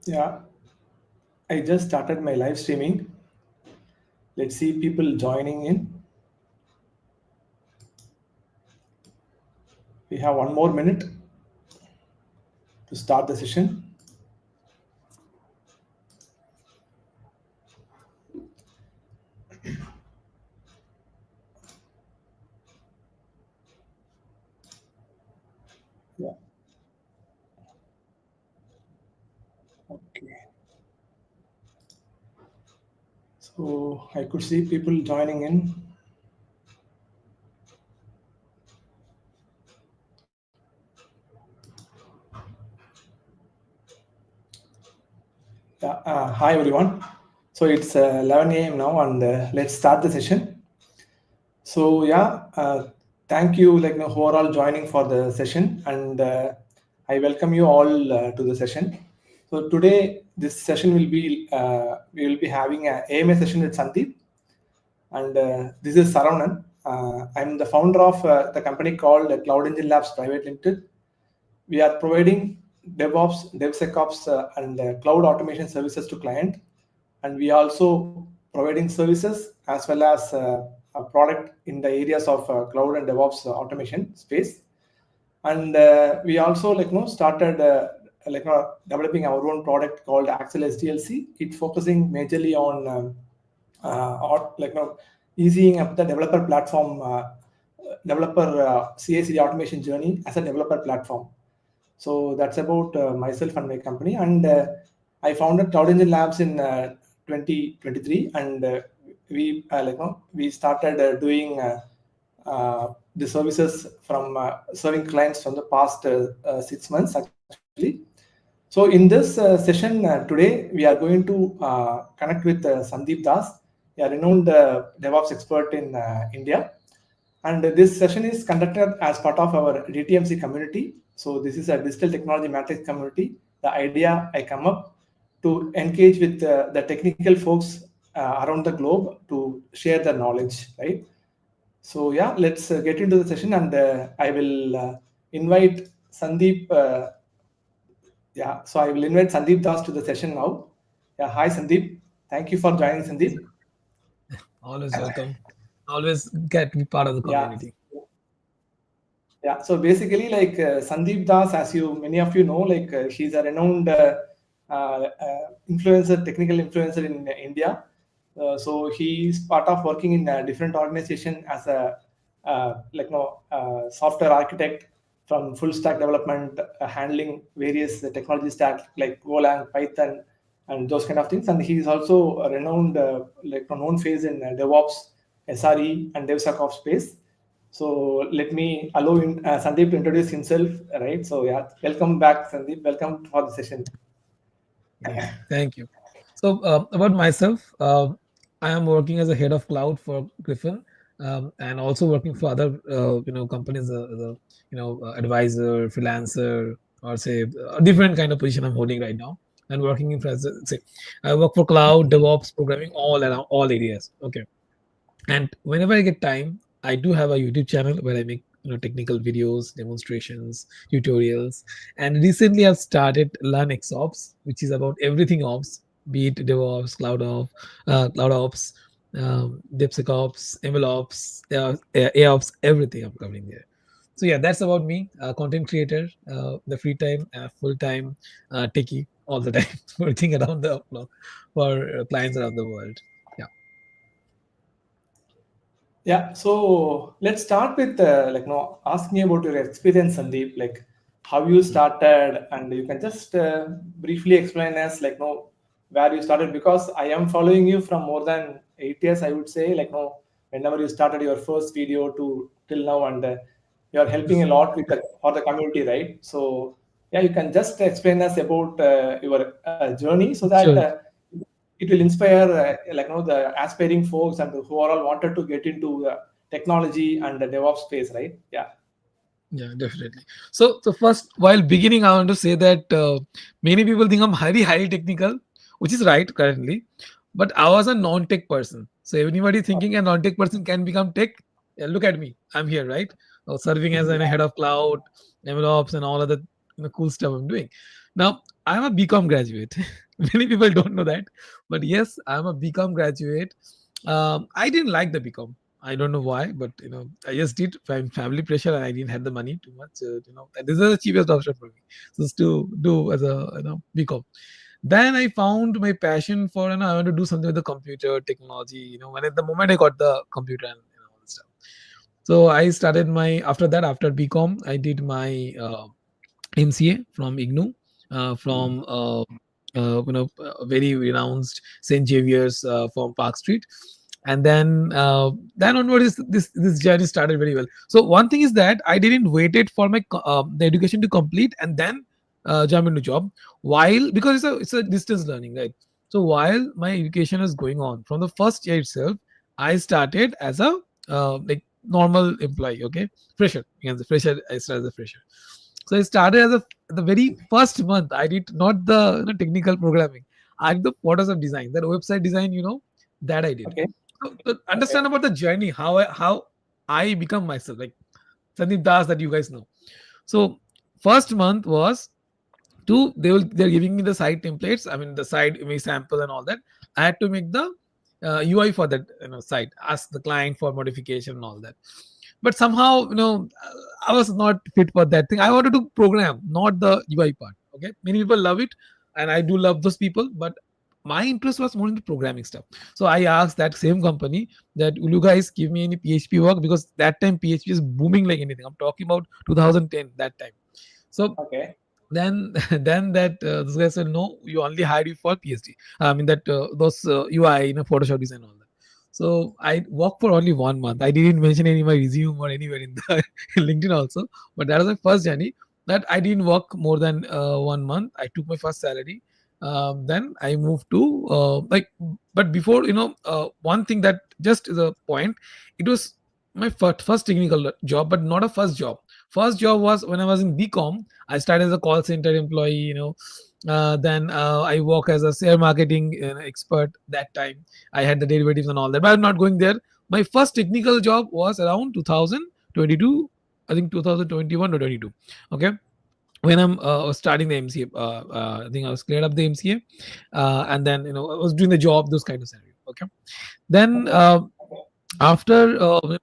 Yeah, I just started my live streaming. Let's see people joining in. We have 1 more minute to start the session. Yeah. Okay. So I could see people joining in. Yeah, hi everyone. So it's 11 a.m. now, and let's start the session. So yeah, thank you, who are all joining for the session, and I welcome you all to the session. So today, this session will be we will be having a AMA session with Sandip, and this is Saravanan. I'm the founder of the company called Cloud Engine Labs Private Limited. We are providing DevOps, DevSecOps, and cloud automation services to client, and we are also providing services as well as a product in the areas of cloud and DevOps automation space. And we also started developing our own product called Axel SDLC. It's focusing majorly on easing up the developer platform, developer CI/CD automation journey as a developer platform. So that's about myself and my company. And I founded Cloud Engine Labs in 2023, and we started doing the services from serving clients from the past 6 months actually. So in this session today, we are going to connect with Sandip Das, a renowned DevOps expert in India. And this session is conducted as part of our DTMC community. So this is a digital technology matrix community. The idea I come up to engage with the technical folks around the globe to share their knowledge, right? So yeah, let's get into the session, and I will invite Sandeep. So I will invite Sandeep Das to the session now. Yeah, hi Sandeep. Thank you for joining, Sandeep. Always welcome. Always get to be part of the Yeah. community. Yeah, so basically, Sandeep Das, as many of you know, he's a renowned influencer, technical influencer in India. So he's part of working in a different organization as a software architect from full stack development, handling various technology stacks like Golang, Python, and those kind of things. And he's also a renowned, known face in DevOps, SRE, and DevSecOps space. So let me allow Sandeep to introduce himself, right? So yeah, welcome back, Sandeep. Welcome for the session. Yes, thank you. So about myself, I am working as a head of cloud for Griffin, and also working for other companies, advisor, freelancer, or say a different kind of position I'm holding right now. And working in say, I work for cloud, DevOps, programming, all around all areas. Okay, and whenever I get time, I do have a YouTube channel where I make technical videos, demonstrations, tutorials. And recently I've started Learn XOps, which is about everything ops, be it DevOps, cloud ops, DevSecOps, MLOps, AOps, everything I'm covering there. So yeah, that's about me, content creator, the free time, full time, techie all the time, working around the clock for clients around the world. Yeah. Yeah, so let's start with asking about your experience, Sandeep, like how you started, and you can just briefly explain us where you started, because I am following you from more than 8 years, I would say, whenever you started your first video to till now, and you are helping a lot with for the community, right? So yeah, you can just explain us about your journey, so that Sure. it will inspire the aspiring folks and who are all wanted to get into technology and the DevOps space, right? Yeah. Yeah, definitely. So first, while beginning, I want to say that many people think I'm highly technical, which is right currently, but I was a non-tech person. So anybody thinking a non-tech person can become tech, yeah, look at me. I'm here, right? Serving as a head of cloud, MLOps, and all other cool stuff I'm doing. Now I'm a BCom graduate. Many people don't know that, but yes, I'm a BCom graduate. I didn't like the BCom. I don't know why, but I just did family pressure, and I didn't have the money too much. And this is the cheapest option for me, just to do as a BCom. Then I found my passion for, I want to do something with the computer technology. When at the moment I got the computer and all this stuff. So I started after BCom, I did my MCA from IGNU, from very renounced St. Xavier's from Park Street, and then onwards this journey started very well. So one thing is that I didn't waited for my the education to complete and then jump into job, while because it's a distance learning, right? So while my education is going on, from the first year itself, I started as a like normal employee, okay, fresher. Again, the fresher, I started as a fresher. So I started as the very first month. I did not the technical programming. I did the photos of design, that website design, that I did. Okay. So understand about the journey, how I become myself, like Sandip Das that you guys know. So first month was they're giving me the site templates. I mean the site image sample and all that. I had to make the UI for that site, ask the client for modification and all that. But somehow I was not fit for that thing. I wanted to program, not the UI part. Okay, many people love it, and I do love those people, but my interest was more in the programming stuff. So I asked that same company that, will you guys give me any PHP work, because that time PHP is booming like anything. I'm talking about 2010 that time. So Okay. then that this guy said, no, you only hired you for PhD. I mean that those UI, Photoshop design, all that. So I worked for only 1 month. I didn't mention any my resume or anywhere in the LinkedIn also, but that was my first journey. That I didn't work more than 1 month. I took my first salary. Then I moved to but before one thing that just is a point. It was my first technical job, but not a first job. First job was when I was in BCom. I started as a call center employee. Then I work as a share marketing expert. That time I had the derivatives and all that, but I'm not going there. My first technical job was around 2022, I think 2021 or 22. Okay, when I'm starting the MCA, I think I was cleared up the MCA, and then I was doing the job, those kind of scenario. Okay, then after like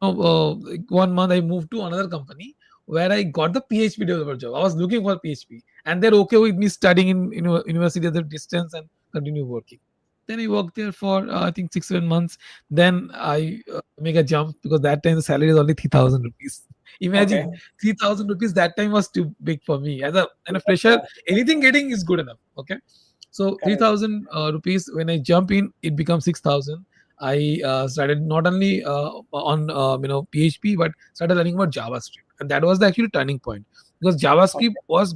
1 month, I moved to another company where I got the PHP developer job. I was looking for PHP, and they're okay with me studying in university at the distance and continue working. Then I worked there for I think 6-7 months. Then I make a jump, because that time the salary is only 3,000 rupees. Imagine Okay. 3,000 rupees that time was too big for me as a fresher. Anything getting is good enough. Okay, so Correct. 3,000 rupees, when I jump in, it becomes 6,000. I started not only on PHP, but started learning about JavaScript, and that was the actual turning point, because JavaScript was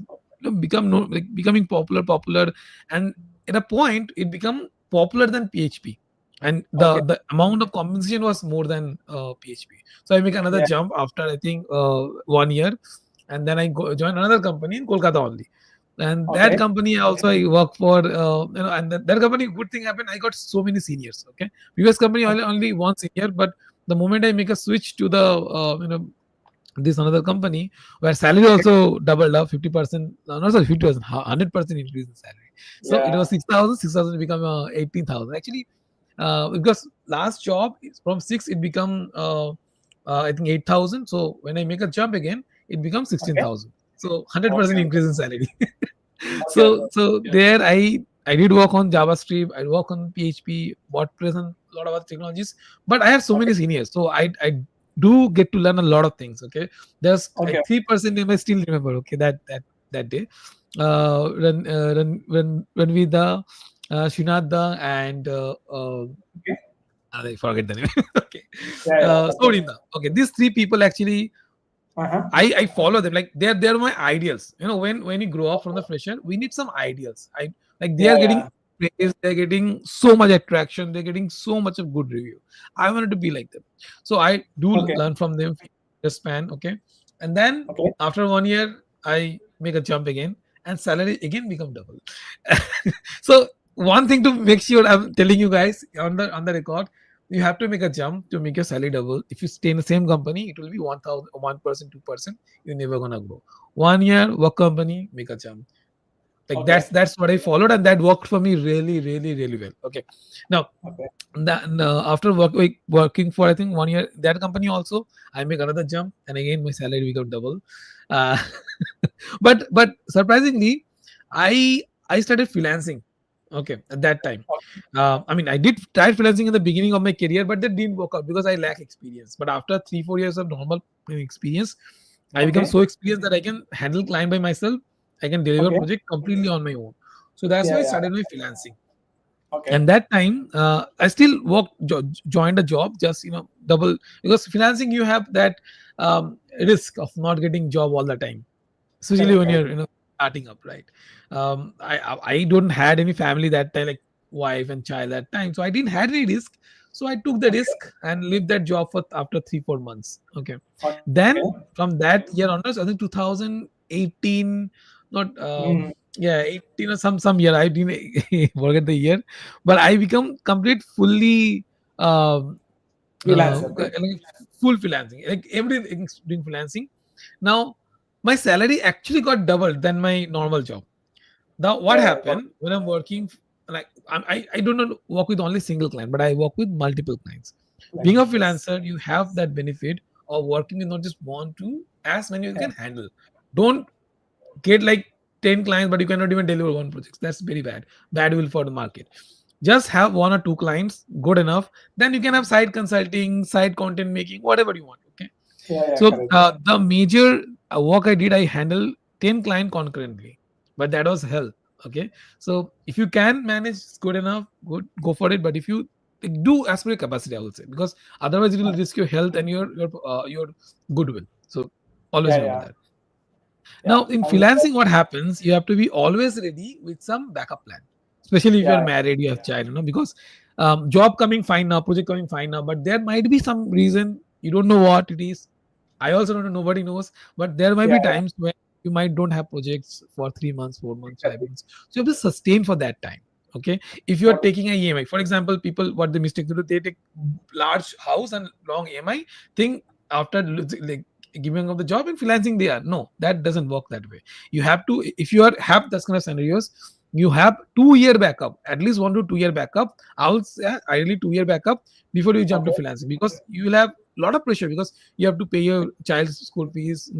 becoming popular, and at a point it became popular than PHP, and Okay. the amount of compensation was more than PHP. So I make another Yeah. jump after I think 1 year, and then I go join another company in Kolkata only. And that Okay. company also I work for, and that company, good thing happened. I got so many seniors. Okay, previous company only one senior, but the moment I make a switch to the this another company, where salary also doubled up 50%, not sorry 50%, 100% increase in salary. So it Yeah. was 6,000 become 18,000 actually, because last job is from 6 it become I think 8,000. So when I make a jump again, it becomes Okay. 16,000. So 100% Okay. increase in salary. Okay. So there I did work on JavaScript, I work on PHP, WordPress, and a lot of other technologies. But I have so Okay. many seniors, so I do get to learn a lot of things. Okay, there's Okay. like 3% I still remember. Okay, that day, when we the Shinada and Okay. I forget the name. Okay, Yeah. Yeah. That's okay. Sorinda. Okay, these three people actually Uh-huh. I follow them, like they're my ideals. When you grow up from the fresher, we need some ideals. I like they Yeah. are getting Yeah. praise, they're getting so much attraction, they're getting so much of good review. I wanted to be like them, so I do Okay. learn from them the span. Okay, and then Okay. after 1 year, I make a jump again, and salary again become double. So one thing to make sure I'm telling you guys on the record, you have to make a jump to make your salary double. If you stay in the same company, it will be 1,000, 1%, 2%. You're never gonna grow. 1 year, work company, make a jump. Like Okay. that's what I followed, and that worked for me really, really, really well. Okay, now Okay. after working for I think 1 year that company also, I make another jump, and again my salary become double. Uh, but surprisingly, I started freelancing. Okay, at that time, I mean, I did try freelancing in the beginning of my career, but that didn't work out because I lack experience. But after 3-4 years of normal experience, I become Okay. so experienced that I can handle client by myself. I can deliver Okay. project completely on my own. So that's why Yeah. I Yeah. started my freelancing. Okay. And that time, I still joined a job, just double, because freelancing you have that risk of not getting job all the time, especially Correct. when Correct. you're starting up, right? I don't had any family that time, like wife and child that time, so I didn't had any risk. So I took the Okay. risk and leave that job for after 3-4 months. Okay, Okay. then from that year onwards, I think 2018, not Mm. yeah, 18 or some year, I didn't forget the year, but I become complete fully um Freelancer, right? like full freelancing, like everything doing freelancing. Now my salary actually got doubled than my normal job. Now what Yeah. Yeah. Got happened when I'm working, like I do not work with only single client, but I work with multiple clients. it. Being a Yes. freelancer, you have that benefit of working with not just one, two, as many you can handle. Don't get like 10 clients, but you cannot even deliver one project. That's very bad will for the market. Just have one or two clients, good enough. Then you can have side consulting, side content making, whatever you want. Okay, Yeah. Yeah. so Correct. the major work I did, I handle 10 client concurrently, but that was hell. Okay, so if you can manage, it's good enough, good, go for it. But if you do as per your capacity, I would say, because otherwise it will risk your health and your goodwill. So always Yeah. remember Yeah. that. Yeah. Now, in I would say. freelancing, what happens? You have to be always ready with some backup plan, especially if you're Yeah. married, you have child, because job coming fine now, project coming fine now, but there might be some reason you don't know what it is. I also don't know, nobody knows, but there might Yeah. be Yeah. times when you might don't have projects for 3 months, 4 months, five Correct. months. So you have to sustain for that time. Okay, if you are Got it. taking a EMI, for example, people what the mistake they do, they take large house and long EMI. Think after like giving up the job and freelancing they are, no, that doesn't work that way. You have to, if you are have this kind of scenarios, you have 2 year backup, at least 1 to 2 year backup. I will say ideally 2 year backup before you jump to Okay. freelancing, because you will have a lot of pressure, because you have to pay your child's school fees,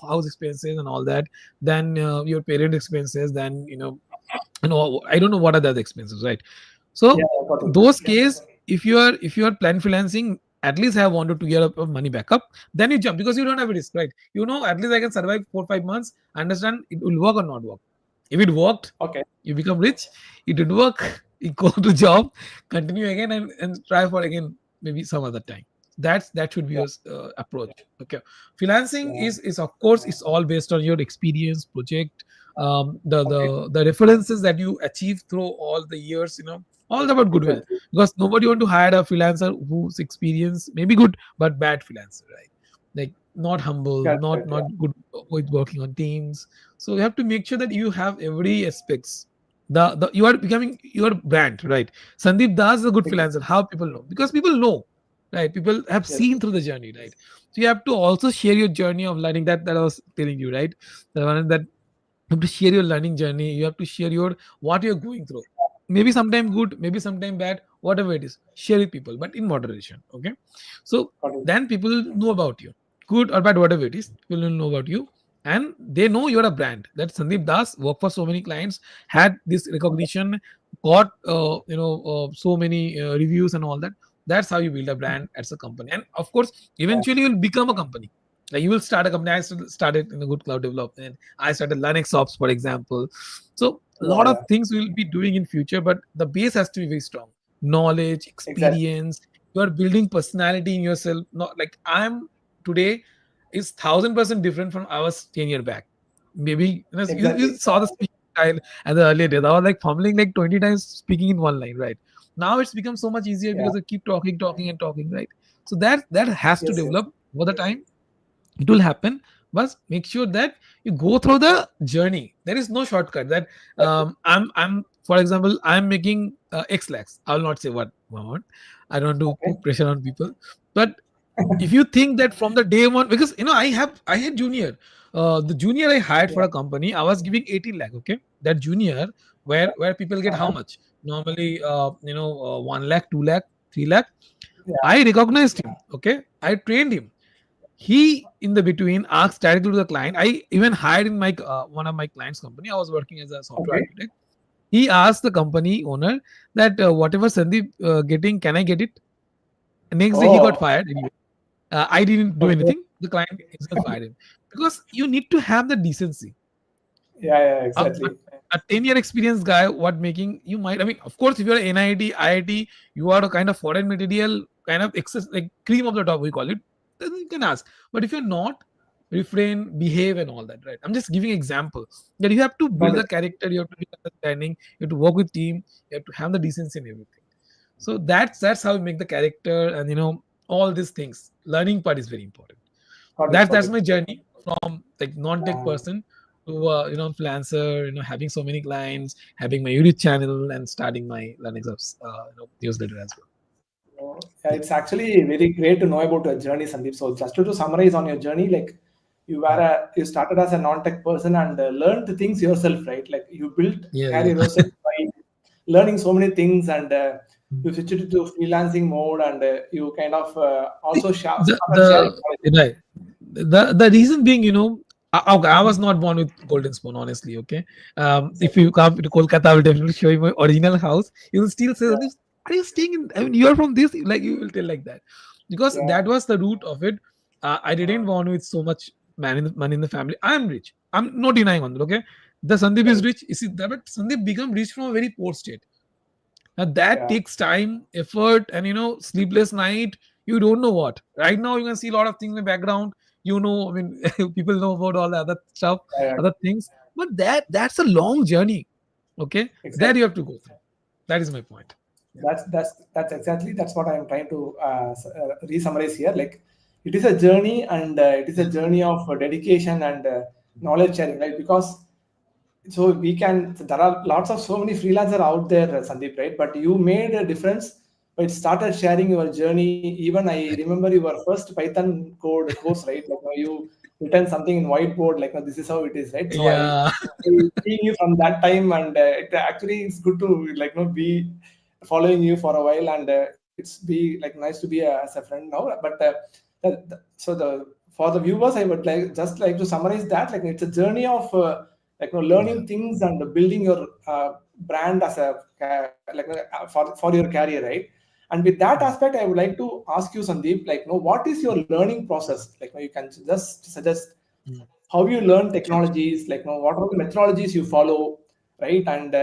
house expenses and all that, then your parent expenses, then I don't know what are the other expenses, right? Yeah. So Yeah. Got it. those case, if you are plan freelancing, at least have 1 to 2 year of money backup. Then you jump, because you don't have a risk, right? At least I can survive 4-5 months. Understand it will work or not work. If it worked, Okay. you become rich. It didn't work, you go to job, continue again, and try for again maybe some other time. That should be Yeah. your approach. Okay, freelancing Yeah. is of course it's all based on your experience, project, the Okay. the references that you achieve through all the years, all about goodwill, Exactly. because nobody want to hire a freelancer whose experience may be good but bad freelancer, right? Like not humble, Correct. not Correct. not Yeah. good with working on teams. So you have to make sure that you have every aspects. The you are becoming your brand, right? Sandeep Das is a good Exactly. freelancer. How people know? Because people know, right? People have Yes. seen through the journey, right? So you have to also share your journey of learning, that I was telling you, right? The one that you have to share your learning journey. You have to share your what you're going through. Maybe sometime good, maybe sometime bad, whatever it is. Share with people, but in moderation. Okay. So Got it. then people know about you, good or bad, whatever it is. People will know about you, and they know you're a brand. That Sandeep Das worked for so many clients, had this Okay. recognition, got so many reviews and all that. That's how you build a brand as a company, and of course, Yeah. eventually you'll become a company. Like you will start a company. I started in a good cloud development. I started Linux Ops, for example. So a Yeah. lot of Yeah. things we'll be doing in future, but the base has to be very strong. Knowledge, Exactly. experience. You are building personality in yourself. Not like I'm today is 1,000% different from I was 10 year back. Maybe you Exactly. saw the speaking style at the earlier days. I was like fumbling like 20 times speaking in one line, right? Now it's become so much easier Yeah. because I keep talking, talking, and talking, right? So that has to Yes. Yes. develop over the time. It will happen, but make sure that you go through the journey. There is no shortcut. That Exactly. I'm for example, I'm making X lakhs. I will not say what amount. I don't want to Okay. put pressure on people. But if you think that from the day one, because I had junior, the junior I hired for a company, I was giving 18 lakh. Okay, that junior, where people get how much? Normally, 1 lakh, 2 lakh, 3 lakh. Yeah. I recognized him. Okay, I trained him. He in the between asked directly to the client. I even hired in my one of my clients' company. I was working as a software Okay. architect. He asked the company owner that whatever Sandeep getting, can I get it? Next day he got Oh, fired. Anyway, I didn't do okay. anything. The client himself fired him because you need to have the decency. Yeah, A, exactly. a 10-year experienced guy, what making you might, I mean, of course, if you're NIT, IIT, you are a kind of foreign material, kind of excess, like cream of the top, we call it, then you can ask. But if you're not, refrain, behave, and all that, right? I'm just giving example that you have to Got build it. a character, you have to be understanding, you have to work with team, you have to have the decency in everything. So that's how you make the character, and all these things. Learning part is very important. Got it. That's Got my it. journey from like non-tech Uh, person to freelancer, having so many clients, having my YouTube channel, and starting my learning subs newsletter as well. yeah, Yeah. it's actually very great to know about your journey, Sandeep. So just to summarize on your journey, like Mm. you started as a non-tech person and learned the things yourself, right? Like you built Yeah, career yeah. yourself by learning so many things, and Mm. you switched it to freelancing mode, and you kind of See, also the started sharing the knowledge. right, the reason being, okay, I was not born with golden spoon, honestly. Okay, if Exactly. you come to Kolkata, I will definitely show you my original house. You will still say, Yeah, "Are you staying in? I mean, you are from this?" Like you will tell like that, because yeah, that was the root of it. I didn't want with so much money in the family. I am rich. I'm not denying on that. Okay, the Sandip is right. rich. You see that, but Sandip become rich from a very poor state. Now that Yeah, takes time, effort, and sleepless night. You don't know what. Right now, you can see a lot of things in the background. I mean, people know about all the other stuff, yeah, yeah, other things. But that's a long journey. Okay, that you exactly. have to go through. That is my point. Yeah. That's exactly that's what I'm trying to re-summarize here. Like it is a journey, and it is a Yeah. journey of dedication and knowledge sharing, right? Because so we can there are lots of so many freelancer out there, Sandeep, right? But you made a difference by started sharing your journey. Even I Right. remember your first Python code course, right? Like you written something in whiteboard, like this is how it is, right? So Yeah. I seeing you from that time, and it actually it's good to be following you for a while, and it's be like nice to be as a friend now. But so the for the viewers, I would like to summarize that like it's a journey of Yeah. learning things and building your brand as a for your career, right? And with that Mm. aspect, I would like to ask you, Sandeep, what is your learning process? You can just suggest Mm. how you learn Sure. technologies, what are the methodologies you follow, right? And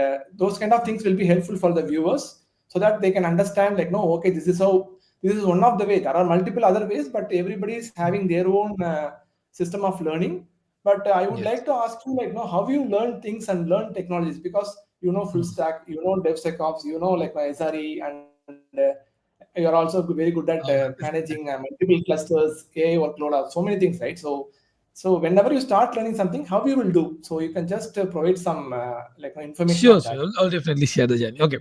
those kind of things will be helpful for the viewers so that they can understand, no, okay, this is how, this is one of the way. There are multiple other ways, but everybody is Mm. having their own system of learning. But I would Yes. like to ask you, how you learn things and learn technologies, because full Mm. stack, DevSecOps, my SRE, and you're also very good at Oh, managing multiple clusters, AI workload, so many things, right? So whenever you start learning something, how you will do? So you can just provide some information sure, on sure. that. I'll definitely share the journey. Okay.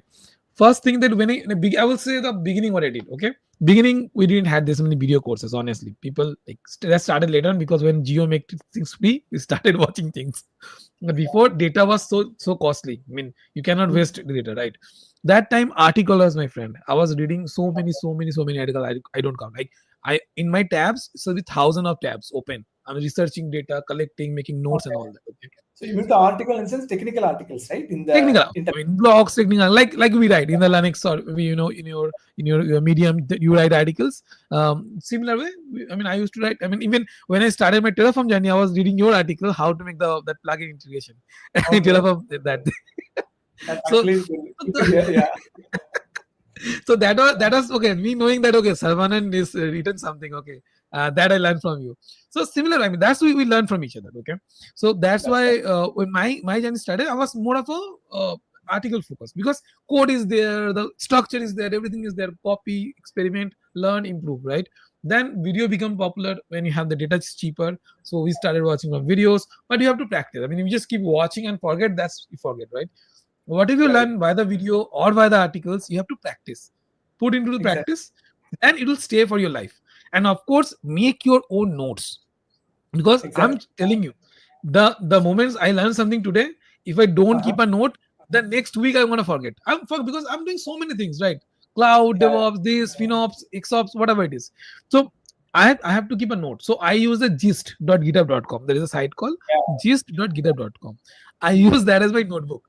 First thing that when I will say the beginning what I did. Okay. Beginning, we didn't had this many video courses, honestly. People like that started later on because when Geo made things free, we started watching things. But before, data was so costly. I mean, you cannot waste the data, right? That time, article was my friend. I was reading so many articles. I don't count. Like I in my tabs, so with thousand of tabs open. I'm researching data, collecting, making notes, and Okay. all that. Okay. So you mean the article in sense technical articles, right? In Technical, the internet. I mean blogs, technical, like we write in the Linux, or we, in your medium that you write articles. Similar way, I mean, I used to write. I mean, even when I started my Terraform journey, I was reading your article how to make that plugin integration. Okay. Terraform did that. That so actually is good to hear. Yeah. so that was okay. Me knowing that, okay, Saravanan is written something, okay, that I learned from you. So similar, I mean, that's we learn from each other. Okay, so that's That's why when my journey started, I was more of a article focus, because code is there, the structure is there, everything is there. Copy, experiment, learn, improve. Right. Then video become popular when you have the data is cheaper. So we started watching some videos, but you have to practice. I mean, if you just keep watching and forget, that's you forget, right? What if you right. learn by the video or by the articles? You have to practice, put into the Exactly. practice, then it will stay for your life. And of course, make your own notes. Because I'm Exactly. telling you, the moments I learn something today, if I don't Uh-huh. keep a note, the next week I'm gonna forget. Because I'm doing so many things, right? Cloud, Yeah. DevOps, this, FinOps, XOps, whatever it is. So I have to keep a note. So I use the gist.github.com. There is a site called Yeah. gist.github.com. I use that as my notebook.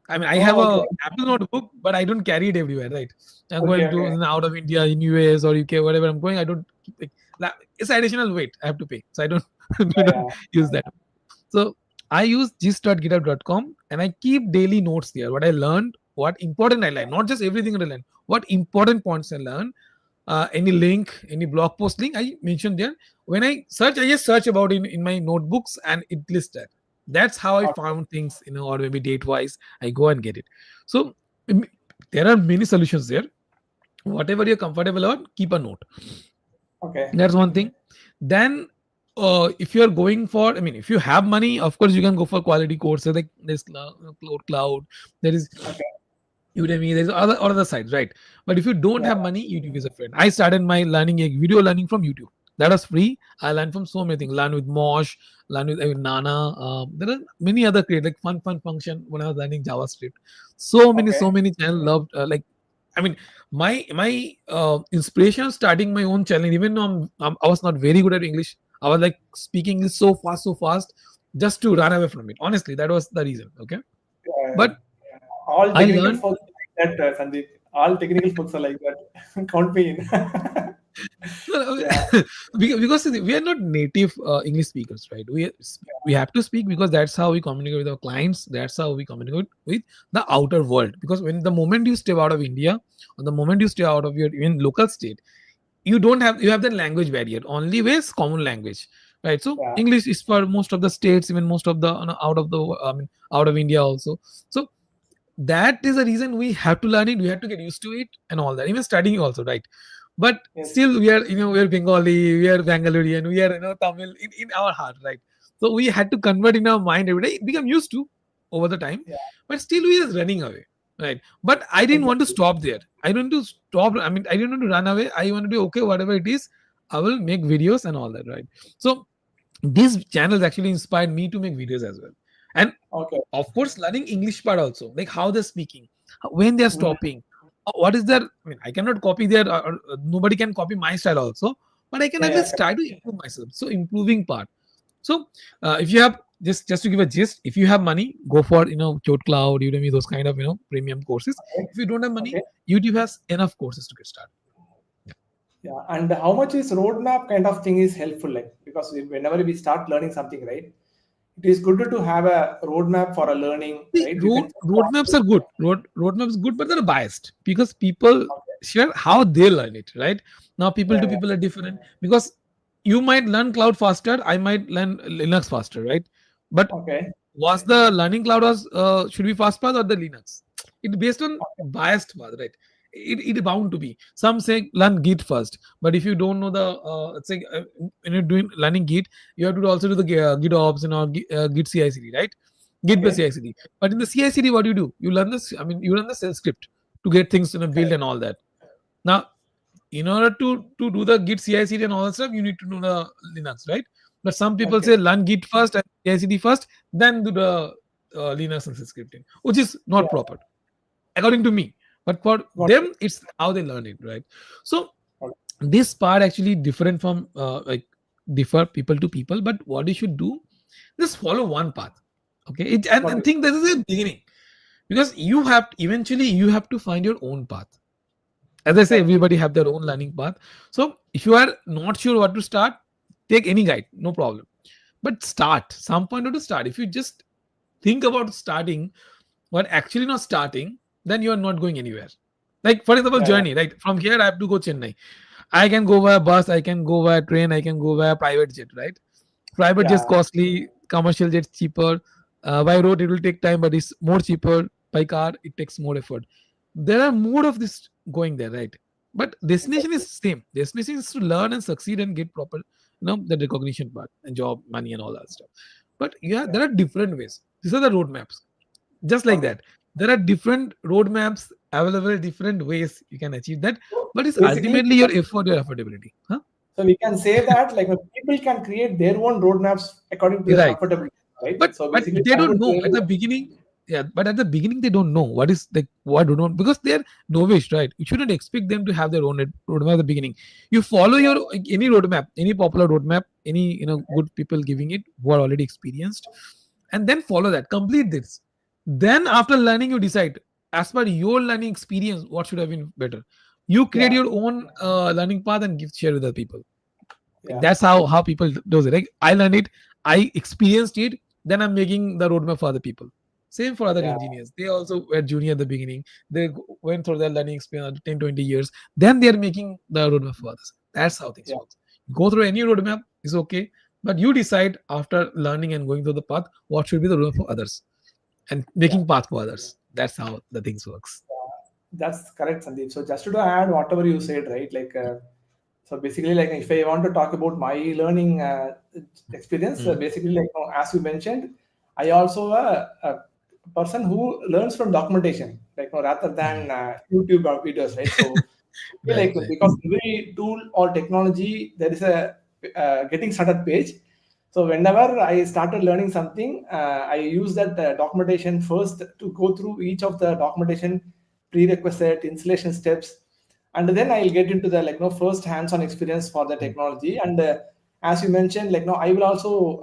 I mean, I have Oh, okay. a Apple notebook, but I don't carry it everywhere, right? I'm Okay. going Okay. to out of India, in US or UK, whatever I'm going. I don't keep it's additional weight I have to pay, so I don't I Yeah. don't use that. So I use gist.github.com and I keep daily notes there. What I learned, what important I learned, not just everything I learned. What important points I learned. Any link, any blog post link I mentioned there. When I search, I just search about in my notebooks and it lists that. That's how I Okay. found things, or maybe date wise, I go and get it. So there are many solutions there. Whatever you're comfortable on, keep a note. Okay. That's one thing. Then, if you're going for, I mean, if you have money, of course, you can go for quality courses like this cloud. There is Okay. Udemy. There's other sites, right? But if you don't Yeah. have money, YouTube is a friend. I started my video learning from YouTube. That was free. I learned from so many things. Learn with Mosh, learn with Nana. There are many other creators like Fun Function when I was learning JavaScript. Okay. So many channels loved. I mean, my inspiration of starting my own channel, even though I was not very good at English, I was like speaking English so fast, just to run away from it. Honestly, that was the reason. Okay, Yeah. but All I technical learned. folks are like that, Sandeep. All technical folks are like that. Count me in. No, no, Yeah. because we are not native English speakers, right? We have to speak because that's how we communicate with our clients. That's how we communicate with the outer world. Because when the moment you step out of India, or the moment you stay out of your even local state, you have that language barrier. Only way is common language, right? So Yeah. English is for most of the states, even most of the out of the out of India also. So that is the reason we have to learn it. We have to get used to it and all that. Even studying also, right? But Yes. still we are we're Bengali, we are Bangalorian, we are Tamil in our heart, right? So we had to convert in our mind every day. It become used to over the time, Yeah. but still we are running away, right? But I didn't want to Exactly. stop there. I don't want to stop. I mean, I didn't want to run away. I want to do okay, whatever it is. I will make videos and all that, right? So these channels actually inspired me to make videos as well. And Okay. of course learning English part also, like how they're speaking, when they're Mhm. stopping, what is their, I mean, I cannot copy their nobody can copy my style also, but I can Yeah. at Yeah. least try to improve myself. So improving part. So if you have, just to give a gist, if you have money, go for Code Cloud, Udemy, those kind of premium courses. Okay. If you don't have money, Okay. YouTube has enough courses to get started. Yeah. And how much is roadmap kind of thing is helpful? Like, because whenever we start learning something, right, it is good to have a roadmap for a learning, See, right? You can start roadmaps with. are good. Roadmaps good, but they're biased because people Okay. share how they learn it. Right now, people Yeah. to Yeah. people are different because you might learn cloud faster. I might learn Linux faster. Right, but Okay. was the learning cloud was should be fast path or the Linux? It's based on Okay. biased path, right? It bound to be. Some say learn Git first, but if you don't know the let's say when you're doing learning Git, you have to also do the GitOps and or Git CI/CD, right? Git based Okay. CI/CD. But in the CI/CD, what do? You learn this. I mean, you learn the shell script to get things build Correct. and all that. Now, in order to do the Git CI/CD and all that stuff, you need to know the Linux, right? But some people Okay. say learn Git first and CI/CD first, then do the Linux and scripting, which is not Yeah. proper according to me. But for Got it. them, it's how they learn it, right? So Okay. this part actually different from differ people to people. But what you should do, just follow one path, okay? And Got it. think this is a beginning because eventually you have to find your own path. As I say, Exactly. everybody have their own learning path. So if you are not sure what to start, take any guide, no problem. But start some point to start. If you just think about starting but actually not starting, then you are not going anywhere. Like for example, Yeah. Yeah. journey, right? From here I have to go Chennai. I can go via bus, I can go via train, I can go via private jet, right? Private jet Yeah. costly, commercial jet cheaper. By road it will take time, but it's more cheaper. By car it takes more effort. There are more of this going there, right? But destination Exactly. is same. Destination is to learn and succeed and get proper, the recognition part and job, money and all that stuff. But yeah, Yeah. there are different ways. These are the roadmaps. Just like Okay. that, there are different roadmaps available, different ways you can achieve that. So But it's basically, ultimately your effort, your affordability. Huh? So we can say that like people can create their own roadmaps according to their Right. comfortability, right? But So basically, they I don't would know at really, the beginning. Yeah, but at the beginning they don't know what is like what do not, because they're novice, right? You shouldn't expect them to have their own roadmap at the beginning. You follow yeah, your any roadmap, any popular roadmap, any good people giving it who are already experienced, and then follow that, complete this. Then after learning, you decide as per your learning experience what should have been better. You create yeah, your own learning path and give share with the people. yeah, That's how people does it. Like I learned it, I experienced it, then I'm making the roadmap for other people. Same for other yeah, engineers. They also were junior at the beginning. They went through their learning experience 10, 20 years. Then they're making the roadmap for others. That's how things yeah, work. Go through any roadmap is okay, but you decide after learning and going through the path what should be the roadmap for others and yeah. making path for others. That's how the things works. That's correct, Sandeep. So just to add whatever you said, right? Like, so basically, like if I want to talk about my learning experience, Mm. basically, like as you mentioned, I also a person who learns from documentation, like rather than YouTube or videos, right? So Right, like right. because every tool or technology there is a getting started page. So whenever I started learning something, I use that documentation first to go through each of the documentation prerequisite installation steps, and then I'll get into the like first hands-on experience for the Mm. technology. And as you mentioned, like I will also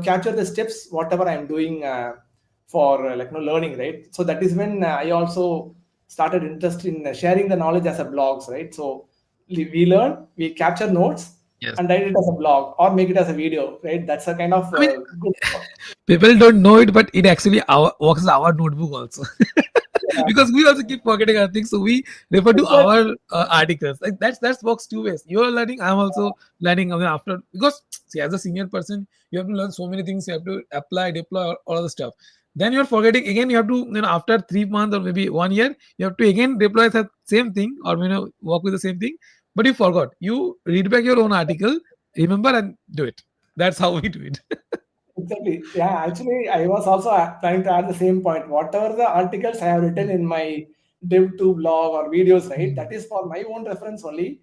capture the steps whatever I'm doing for learning, right? So that is when I also started interest in sharing the knowledge as a blogs, right? So we learn, we capture notes, Yes. and write it as a blog or make it as a video, right? That's a kind of I mean, good. people don't know it, but it actually works as our notebook also. Yeah, Because we also keep forgetting our things, so we refer to exactly. our articles. Like that's works two ways. You're learning, I'm also learning. I mean, after, because see, as a senior person, you have to learn so many things. You have to apply, deploy, all of the stuff. Then you're forgetting again. You have to, after 3 months or maybe 1 year, you have to again deploy the same thing, or work with the same thing. But you forgot. You read back your own article, remember, and do it. That's how we do it. Exactly. Yeah, actually, I was also trying to add the same point. Whatever the articles I have written in my Dev2 blog or videos, right? That Mm, is for my own reference only.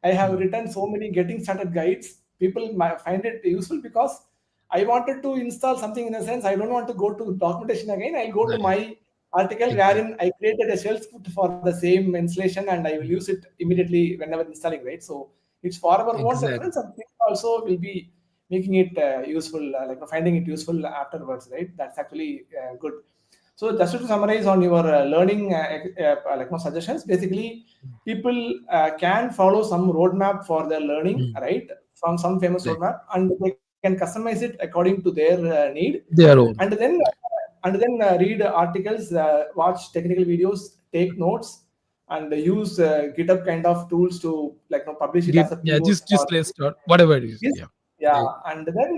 I have mm. written so many getting started guides. People might find it useful because I wanted to install something in a sense. I don't want to go to documentation again. I'll go to Right. my article Exactly. wherein I created a shell script for the same installation and I will use it immediately whenever installing, right? So it's for our own Exactly. reference and people also will be making it useful, finding it useful afterwards, right? That's actually good. So just to summarize on your learning suggestions, basically people can follow some roadmap for their learning, Mm. right? From some famous Right. roadmap, and they can customize it according to their need, Their and own. then read articles, watch technical videos, take notes, and use GitHub kind of tools to publish it Get, as a yeah, POC just or let's start whatever it is. yes, Yeah. yeah, Right. and then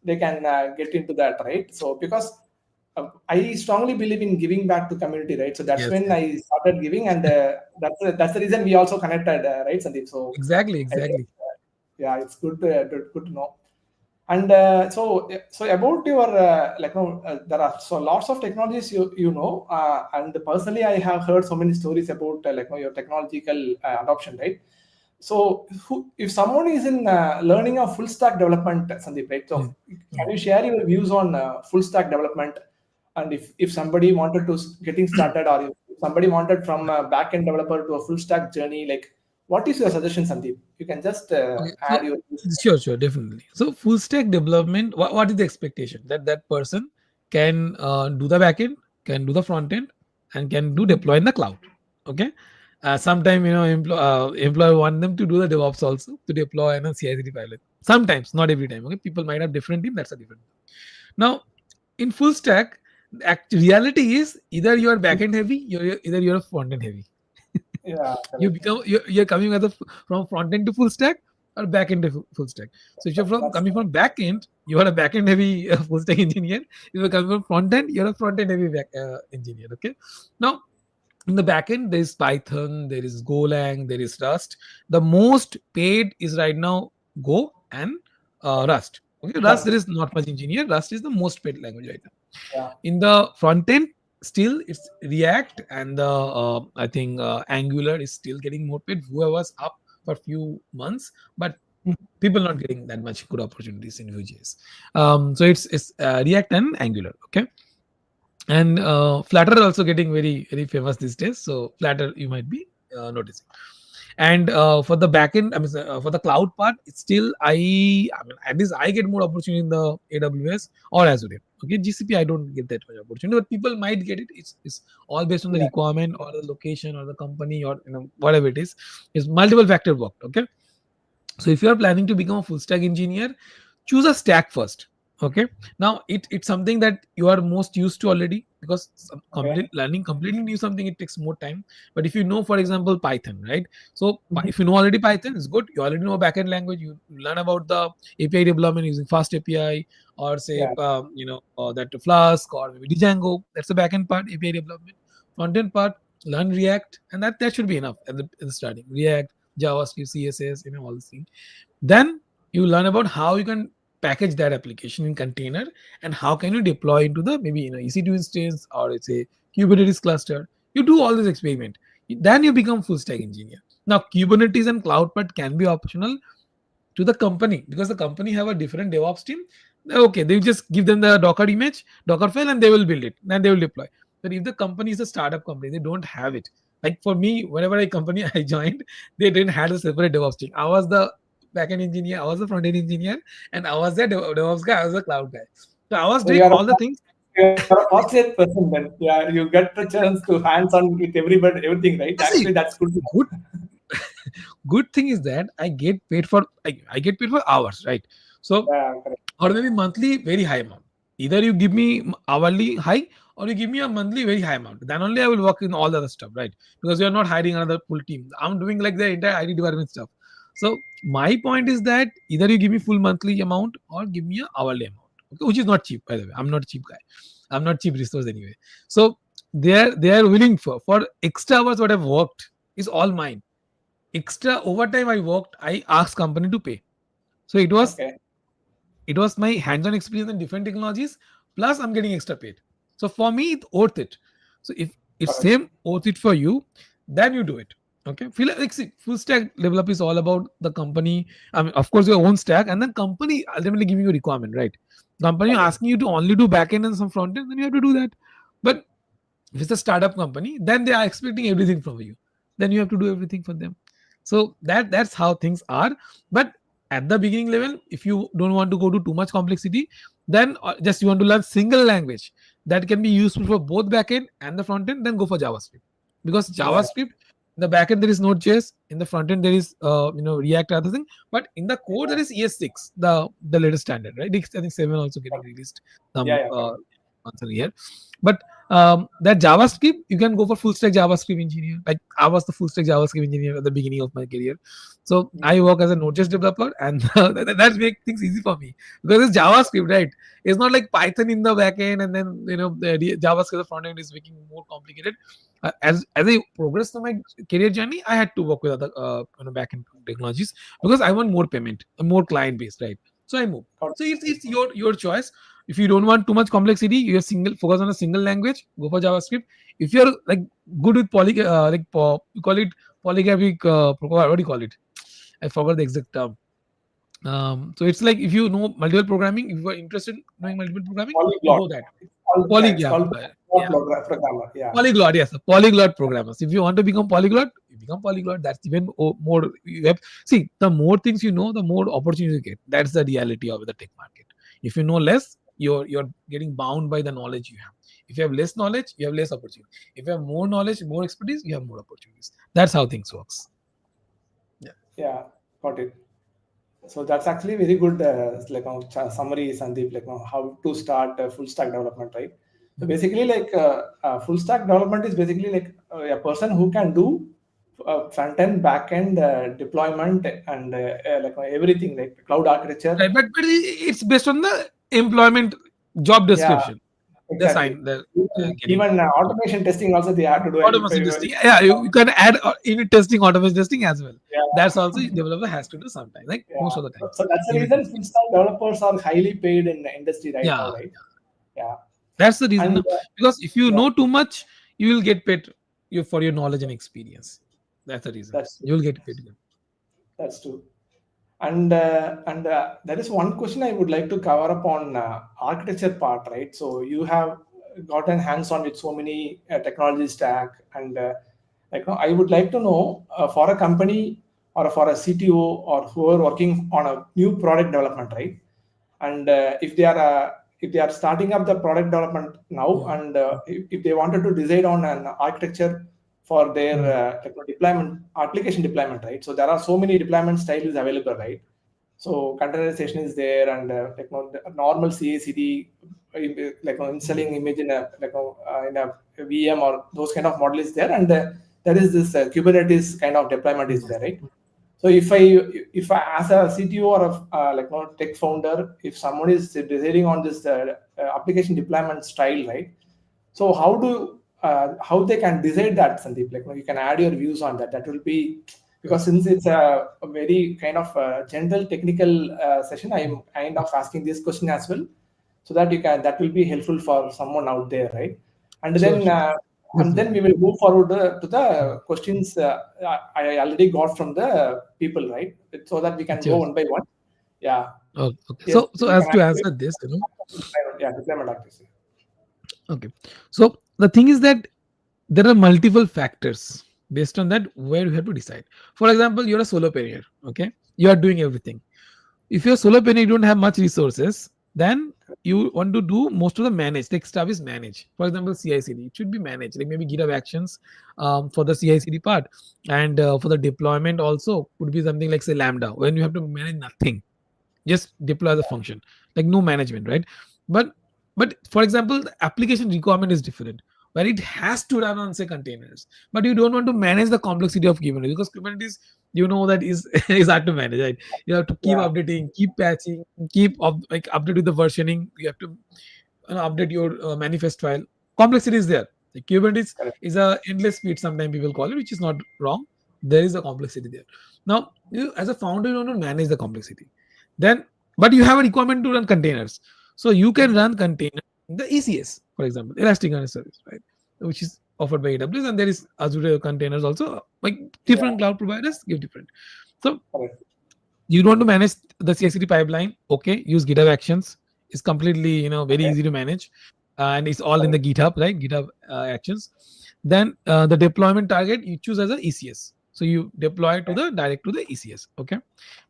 they can get into that, right? So because I strongly believe in giving back to community, right? So that's Yes. when Yes. I started giving, and that's the reason we also connected, right, Sandeep? So Exactly. I think Exactly. yeah, it's good to know. And so about your there are so lots of technologies and personally I have heard so many stories about your technological adoption, right? So if someone is in learning a full stack development, Sandeep, right? So Mm. can Mm. you share your views on full stack development? And if somebody wanted to getting started, or if somebody wanted from a back end developer to a full stack journey, like what is your suggestion, Sandeep? You can just Okay. add So your views. sure, definitely. So full stack development. What is the expectation that that person can do the backend, can do the front end, and can do Mhm. deploy in the cloud. Okay. Sometime employer want them to do the DevOps also to deploy in a CI/CD pilot. Sometimes, not every time. Okay, people might have different team. That's a different. Now, in full stack, reality is either you are backend heavy, either you're front end heavy. Yeah, You correct. become you're coming from front end to full stack or back end to full stack. So if you're That's coming from back end, you are a back end heavy full stack engineer. If you're coming from front end, you're a front end heavy engineer. Okay. Now in the backend, there is Python, there is Golang, there is Rust. The most paid is right now Go and Rust. Okay, Rust that's there is not much engineer. Rust is the most paid language right now. yeah, In the front end, still it's React and the I think Angular is still getting more paid. Whoever's up for few months, but Mhm. people not getting that much good opportunities in Vue.js. So it's React and Angular. Okay, and Flutter also getting very famous these days. So Flutter you might be noticing. And for the backend, I mean, for the cloud part, it's still I mean, at least I get more opportunity in the AWS or Azure. Okay, GCP I don't get that much opportunity, but people might get it. It's all based on the Yeah. requirement or the location or the company or whatever it is. It's multiple factor worked. Okay, so if you are planning to become a full stack engineer, choose a stack first. Okay, now it's something that you are most used to already, because Okay. learning completely new something, it takes more time. But if you know, for example, Python, right? So Mhm. if you know already Python, it's good. You already know a backend language. You learn about the API development using fast API, or say Yeah. that Flask or maybe Django. That's the backend part, API development. Front end part, learn React, and that should be enough at the starting. React, JavaScript, CSS, all these things. Then you learn about how you can package that application in container, and how can you deploy into the maybe EC2 instance, or it's a Kubernetes cluster. You do all this experiment. Then you become full stack engineer. Now Kubernetes and cloud part can be optional to the company, because the company have a different DevOps team. Okay, they just give them the Docker image, Docker file, and they will build it, and they will deploy. But if the company is a startup company, they don't have it. Like for me, whenever a company I joined, they didn't have a separate DevOps team. I was the backend engineer, I was the front end engineer, and I was the DevOps guy, I was the cloud guy. So I was So doing all the things. you're a fortunate person then. Yeah, you get the chance to hands on with everybody, everything, right? Actually, See, that's good. good good thing is that I get paid for hours, right? So, Yeah, correct. or maybe monthly very high amount. Either you give me hourly high, or you give me a monthly very high amount. Then only I will work in all the other stuff, right? Because you are not hiring another full team. I'm doing like the entire IT department stuff. So my point is that either you give me full monthly amount or give me a hourly amount, okay? Which is not cheap, by the way. I'm not a cheap guy. I'm not cheap resource anyway. So they are willing for extra hours what I've worked is all mine. Extra overtime I worked, I asked company to pay. So Okay. it was my hands-on experience in different technologies, plus I'm getting extra paid. So for me it's worth it. So if it's Correct. same worth it for you, then you do it. Okay, feel like, see, full stack developer is all about the company. I mean, of course, your own stack, and then company ultimately giving you a requirement, right? Company Okay. asking you to only do backend and some front end, then you have to do that. But if it's a startup company, then they are expecting everything from you, then you have to do everything for them. So that's how things are. But at the beginning level, if you don't want to go to too much complexity, then just you want to learn single language that can be useful for both backend and the front end, then go for JavaScript. Because Yeah. JavaScript, in the backend there is Node.js, in the front end there is React, other thing, but in the code there is ES6, the latest standard, right? I think 7 also getting released Yeah. some Yeah. Correct. months here. But that JavaScript, you can go for full stack JavaScript engineer. Like I was the full stack JavaScript engineer at the beginning of my career. So I work as a Node.js developer, and that makes things easy for me, because it's JavaScript, right? It's not like Python in the backend, and then the JavaScript the front end is making more complicated. As I progress through my career journey, I had to work with other backend technologies, because I want more payment, more client based, right? So I move. Correct. So it's your choice. If you don't want too much complexity, you have single focus on a single language, go for JavaScript. If you're like good with you call it polygraphic, what do you call it? I forgot the exact term. So it's like if you know multiple programming, if you are interested in knowing multiple programming, you Polyglot. go that. It's Yeah, called yeah. programmer. Yeah. Polyglot, yes, polyglot programmers. If you want to become polyglot, you become polyglot. That's even more. You have, see, the more things you know, the more opportunities you get. That's the reality of the tech market. If you know less, you're getting bound by the knowledge you have. If you have less knowledge, you have less opportunity. If you have more knowledge, more expertise, you have more opportunities. That's how things works. Yeah. Yeah. Got it. So that's actually very good, summary, Sandeep, how to start full stack development, right? So basically, full stack development is basically like a person who can do front end, back end deployment, and everything like cloud architecture. Right, but it's based on the employment job Yeah, description. The exactly. sign they're getting. Even automation testing also they have to do. Automation testing. Yeah, you can add unit testing, automation testing as well. Yeah, That's also developer has to do sometimes, like yeah. most of the So times. that's the Unit reason testing. full stack developers are highly paid in the industry right now, Yeah, right? Yeah, that's the reason. and No? Because if you yeah, know too much, you will get paid for your knowledge and experience. That's the reason. that's You will get paid good. That's true. And there is one question I would like to cover up on architecture part, right? So you have gotten hands-on with so many technology stack, and I would like to know for a company or for a CTO or who are working on a new product development, right? And if they are starting up the product development now, and if they wanted to decide on an architecture for their deployment, application deployment, right? So there are so many deployment styles available, right? So containerization is there, and the normal CI/CD, installing image in a VM or those kind of model is there, and there is this Kubernetes kind of deployment is there, right? So if I as a CTO or a tech founder, if someone is deciding on this application deployment style, right? So how they can decide that, Sandeep? You can add your views on that. That will be, because since it's a very kind of general technical session, I am kind of asking this question as well, so that that will be helpful for someone out there, right? And then we will move forward to the questions I already got from the people, right? So that we can go one by one. Yeah. Okay. Yes, So as to answer this, deployment activity. Okay. So the thing is that there are multiple factors. Based on that, where you have to decide. For example, you're a solopreneur. Okay, you are doing everything. If you're a solopreneur, you don't have much resources. Then you want to do most of the managed. Like stuff is managed. For example, CI/CD, it should be managed. Like maybe GitHub Actions for the CI/CD part, and for the deployment also would be something like say Lambda, when you have to manage nothing, just deploy the function, like no management, right? But for example, the application requirement is different, where it has to run on say containers, but you don't want to manage the complexity of Kubernetes, because Kubernetes, that is is hard to manage, right? You have to keep updating, keep patching, keep update with the versioning. You have to update your manifest file. Complexity is there. The Kubernetes is a endless speed, sometimes people call it, which is not wrong. There is a complexity there. Now, you as a founder, you don't want to manage the complexity. Then, but you have a requirement to run containers. So you can run container in the ECS, for example, Elastic Container Service, right? Which is offered by AWS, and there is Azure containers also. Like different cloud providers give different. So you don't want to manage the CI/CD pipeline. Okay, use GitHub Actions. It's completely very easy to manage, and it's all in the GitHub, right? GitHub Actions. Then the deployment target you choose as a ECS. So you deploy to the direct to the ECS. Okay.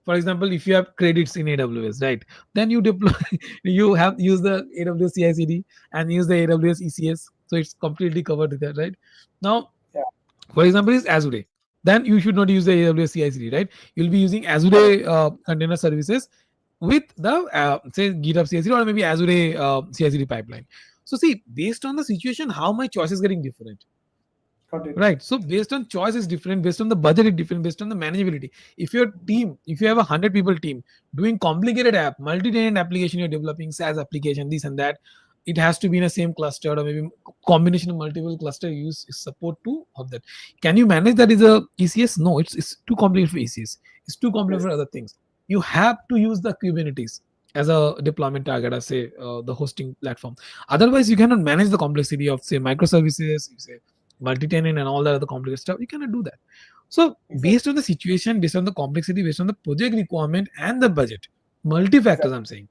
For example, if you have credits in AWS, right? Then you deploy, you have use the AWS CI/CD and use the AWS ECS. So it's completely covered with that, right? Now, for example, is Azure. Then you should not use the AWS CI/CD, right? You'll be using Azure container services with the say GitHub CI/CD or maybe Azure CI/CD pipeline. So see, based on the situation, how my choice is getting different. Right. So based on choice is different, based on the budget is different, based on the manageability. If your team, if you have 100 people team doing complicated app, multi-tenant application, you're developing SaaS application, this and that, it has to be in a same cluster or maybe combination of multiple cluster use support to of that. Can you manage that as a ECS? No, it's too complicated for ECS. It's too complicated for other things. You have to use the Kubernetes as a deployment target, as say the hosting platform. Otherwise, you cannot manage the complexity of say microservices, you say multi-tenant and all that other complicated stuff. You cannot do that. So based on the situation, based on the complexity, based on the project requirement and the budget, multi-factors I'm saying,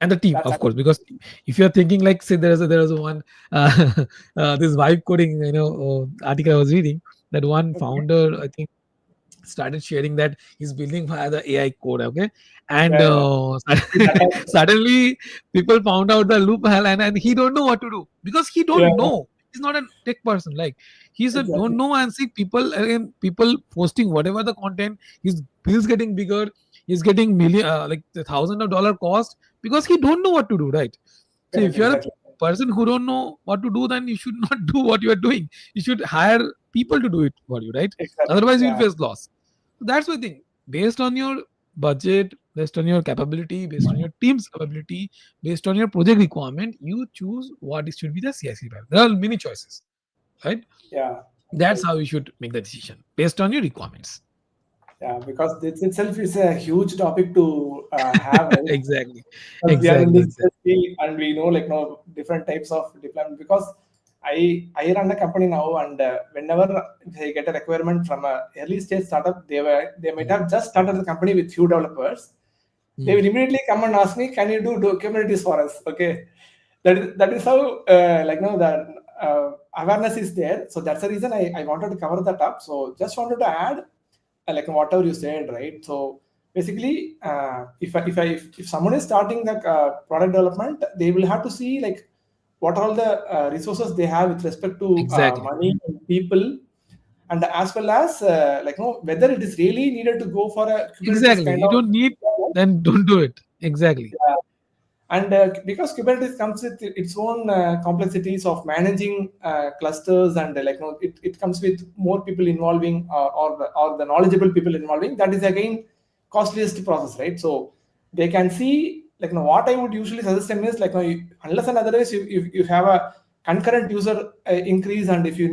and the team, of course, because if you're thinking like say there is one this vibe coding article I was reading, that one founder I think started sharing that he's building via the AI code, okay, and suddenly people found out the loophole, and he don't know what to do because he don't know. He's not a tech person. Like he's a don't know, and see people posting whatever the content. His bills getting bigger. He's getting like the $1,000 cost because he don't know what to do, right? So if you're a person who don't know what to do, then you should not do what you are doing. You should hire people to do it for you, right? Otherwise, you will face loss. So that's the thing. Based on your budget, based on your capability, based on your team's capability, based on your project requirement, you choose what should be the CI/CD pipeline. There are many choices, right? Yeah. That's how you should make the decision based on your requirements. Yeah, because this itself is a huge topic to have. Right? Exactly. We are in this field and we know different types of deployment, because I run a company now, and whenever they get a requirement from a early stage startup, they might have just started the company with few developers. They will immediately come and ask me, "Can you do Kubernetes for us?" Okay, that is how that awareness is there. So that's the reason I wanted to cover that up. So just wanted to add like whatever you said, right? So basically, if someone is starting the product development, they will have to see like what are all the resources they have with respect to Exactly. money and people, and as well as whether it is really needed to go for a Kubernetes Exactly. kind You of. don't need, then don't do it. Exactly. Yeah. And because Kubernetes comes with its own complexities of managing clusters, and it comes with more people involving, or the knowledgeable people involving, that is again costliest process, right? So they can see what I would usually suggest them is unless and otherwise you have a concurrent user increase, and if you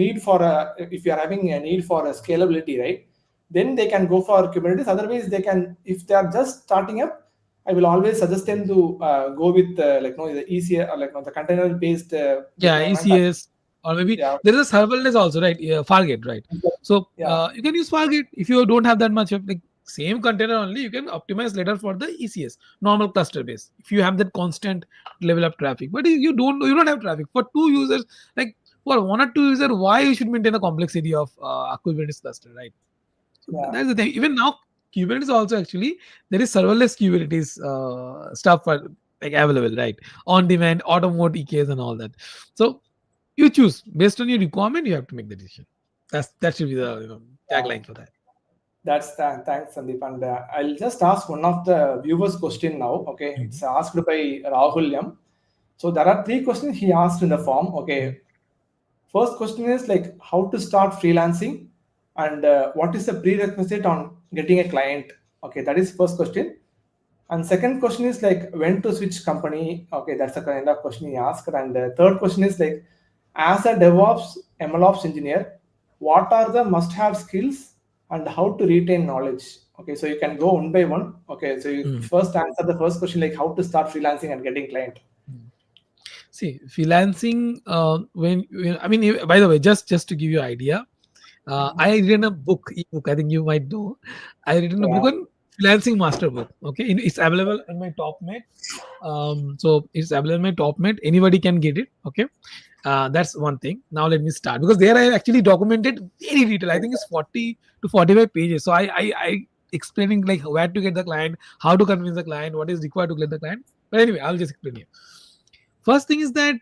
are having a need for a scalability, right, then they can go for Kubernetes. Otherwise, they can, if they are just starting up, I will always suggest them to go with the easier, or the container based Yeah, deployment. ECS, or maybe Yeah, there is a serverless also, right? Yeah, Fargate, right? So yeah, you can use Fargate if you don't have that much of like same container only. You can optimize later for the ECS, normal cluster base, if you have that constant level of traffic. But if you don't have traffic for two users, like for one or two users, why you should maintain the complexity of Kubernetes cluster, right? So yeah. that's the thing. Even now, Kubernetes also actually there is serverless Kubernetes stuff for like available, right? On demand, auto mode EKs and all that. So you choose based on your requirement. You have to make the decision. That should be the tagline for that. Thanks, Sandeep. And I'll just ask one of the viewers' question now. Okay, it's asked by Rahul M. So there are three questions he asked in the form. Okay, first question is like how to start freelancing, and what is the prerequisite on getting a client. Okay, that is first question. And second question is like when to switch company. Okay, that's the kind of question he asked. And third question is like, as a DevOps MLOps engineer, what are the must-have skills and how to retain knowledge? Okay, so you can go one by one. Okay, so you first answer the first question, like how to start freelancing and getting client. See, freelancing. I mean, by the way, just to give you an idea, I written a ebook. I think you might know. I written a Yeah. book on freelancing master book. Okay, it's available in my top mate. So it's available in my top mate. Anybody can get it. Okay, that's one thing. Now let me start because there I actually documented very detail. I think it's 40 to 45 pages. So I explaining like where to get the client, how to convince the client, what is required to get the client. But anyway, I'll just explain you. First thing is that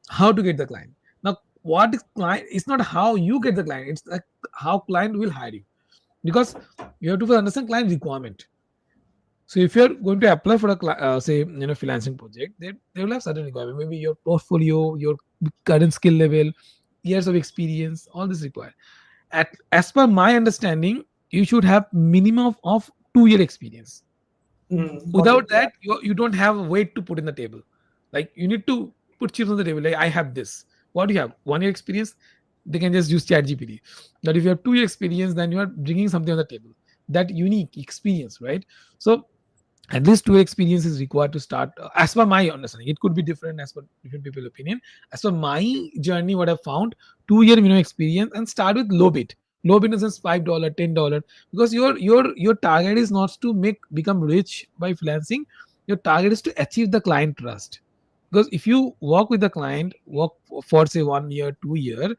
how to get the client. Now, what is client? It's not how you get the client. It's like how client will hire you, because you have to first understand client requirement. So if you're going to apply for a say freelancing project, they will have certain requirement. Maybe your portfolio, your current skill level, years of experience, all this required. As per my understanding, you should have minimum of 2 year experience. Got Without it. Yeah. that, you don't have a weight to put in the table. Like you need to put chips on the table. Like I have this. What do you have? 1 year experience. They can just use chat gpt. But if you have 2 year experience, then you are bringing something on the table, that unique experience, right? So at least 2 year experience is required to start, as per my understanding. It could be different as per different people's opinion. As per my journey, what I found, 2 year minimum experience, and start with low bit in the sense $5, $10, because your target is not to become rich by freelancing. Your target is to achieve the client trust. Because if you work with the client, work for say 1 year, 2 year,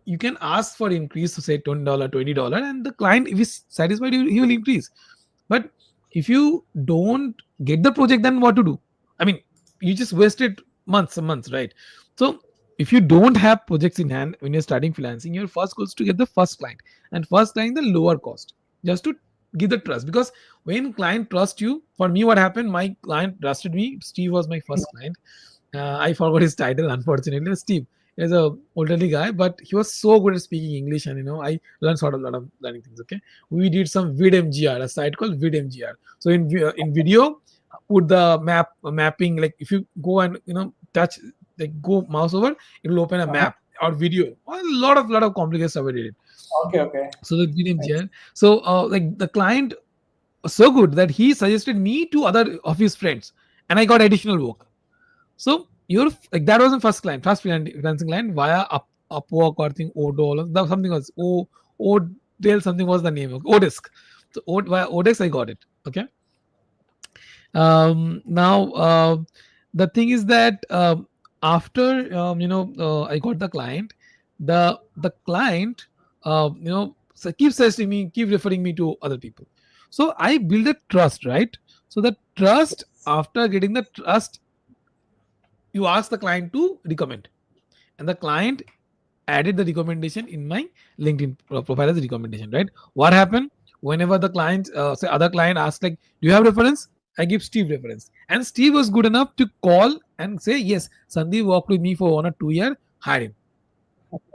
you can ask for increase to say $20, $20, and the client, if he's satisfied, he will increase. But if you don't get the project, then what to do? I mean, you just wasted months and months, right? So if you don't have projects in hand when you're starting freelancing, your first goal is to get the first client, and first client the lower cost, just to give the trust. Because when client trust you, for me, what happened? My client trusted me. Steve was my first client. I forgot his title, unfortunately. Steve is a elderly guy, but he was so good at speaking English, and I learned sort of a lot of learning things. Okay, we did some vidmgr, a site called vidmgr. So in video, put the mapping, like if you go and touch, like go mouse over, it will open a Uh-huh. map or video. A lot of complicated stuff I did. Okay. Okay. So the Nice. vidmgr. So like the client was so good that he suggested me to other of his friends, and I got additional work. So like that wasn't first freelancing client via Upwork or thing Odoo or something else. Odell something was the name. Odesk. So via Odesk I got it. Okay. Now the thing is that after I got the client, the client keeps suggesting me, keep referring me to other people. So I build a trust, right? So the trust, after getting the trust, you ask the client to recommend, and the client added the recommendation in my LinkedIn profile as a recommendation, right? What happened? Whenever the client, say other client asks like, do you have reference? I give Steve reference. And Steve was good enough to call and say, yes, Sandip worked with me for 1 or 2 years, hire him.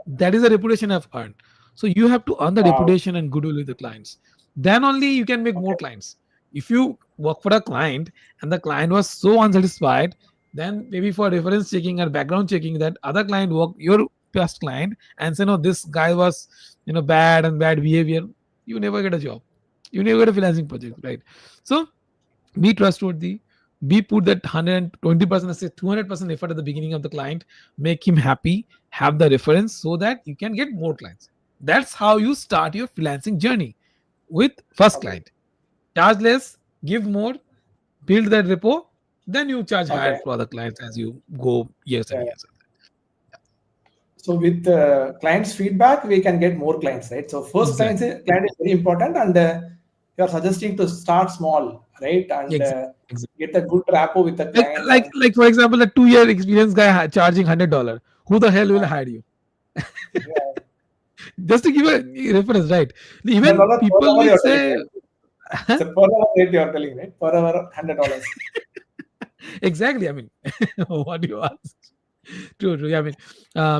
That is a reputation I've earned. So you have to earn the reputation and goodwill with the clients. Then only you can make more clients. If you work for a client and the client was so unsatisfied, then maybe for reference checking or background checking, that other client work your past client and say, no, this guy was bad and bad behavior, you never get a job. You never get a freelancing project, right? So be trustworthy, be put that 120%, say 200% effort at the beginning of the client, make him happy, have the reference so that you can get more clients. That's how you start your freelancing journey, with first client. Charge less, give more, build that repo, then you charge higher for other clients as you go years and years. So with clients' feedback, we can get more clients, right? So first client is very important, and you are suggesting to start small, right? And get a good rapport with the client. Like for example, a 2-year experience guy charging $100. Who the hell will hire you? Just to give a reference, right? Even people will say, it's a per hour rate you are telling, right? Per hour, $100. Exactly. I mean, what do you ask? True. I mean,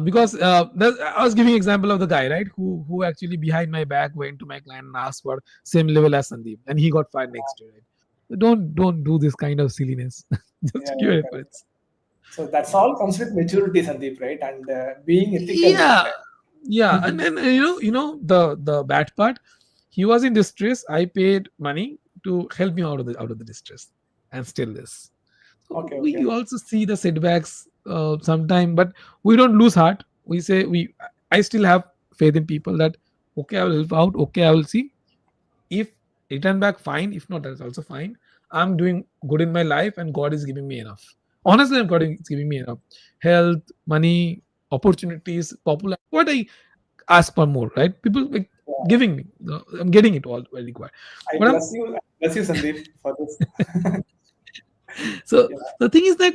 because I was giving example of the guy, right, who actually behind my back went to my client and asked for same level as Sandip, and he got fired next year. Right? Don't do this kind of silliness. Just give a reference. So that's all comes with maturity, Sandip, right? And being ethical. Yeah, and then the bad part, he was in distress. I paid money to help him out of the distress, and still this. So we also see the setbacks sometime, but we don't lose heart. We say I still have faith in people that okay, I will help out. Okay, I will see. If return back, fine. If not, that's also fine. I'm doing good in my life, and God is giving me enough. Honestly, God is giving me enough health, money, opportunities, popularity. What I ask for more, right? People like giving me. I'm getting it all I require. I bless you, Sandip, for this. So the thing is that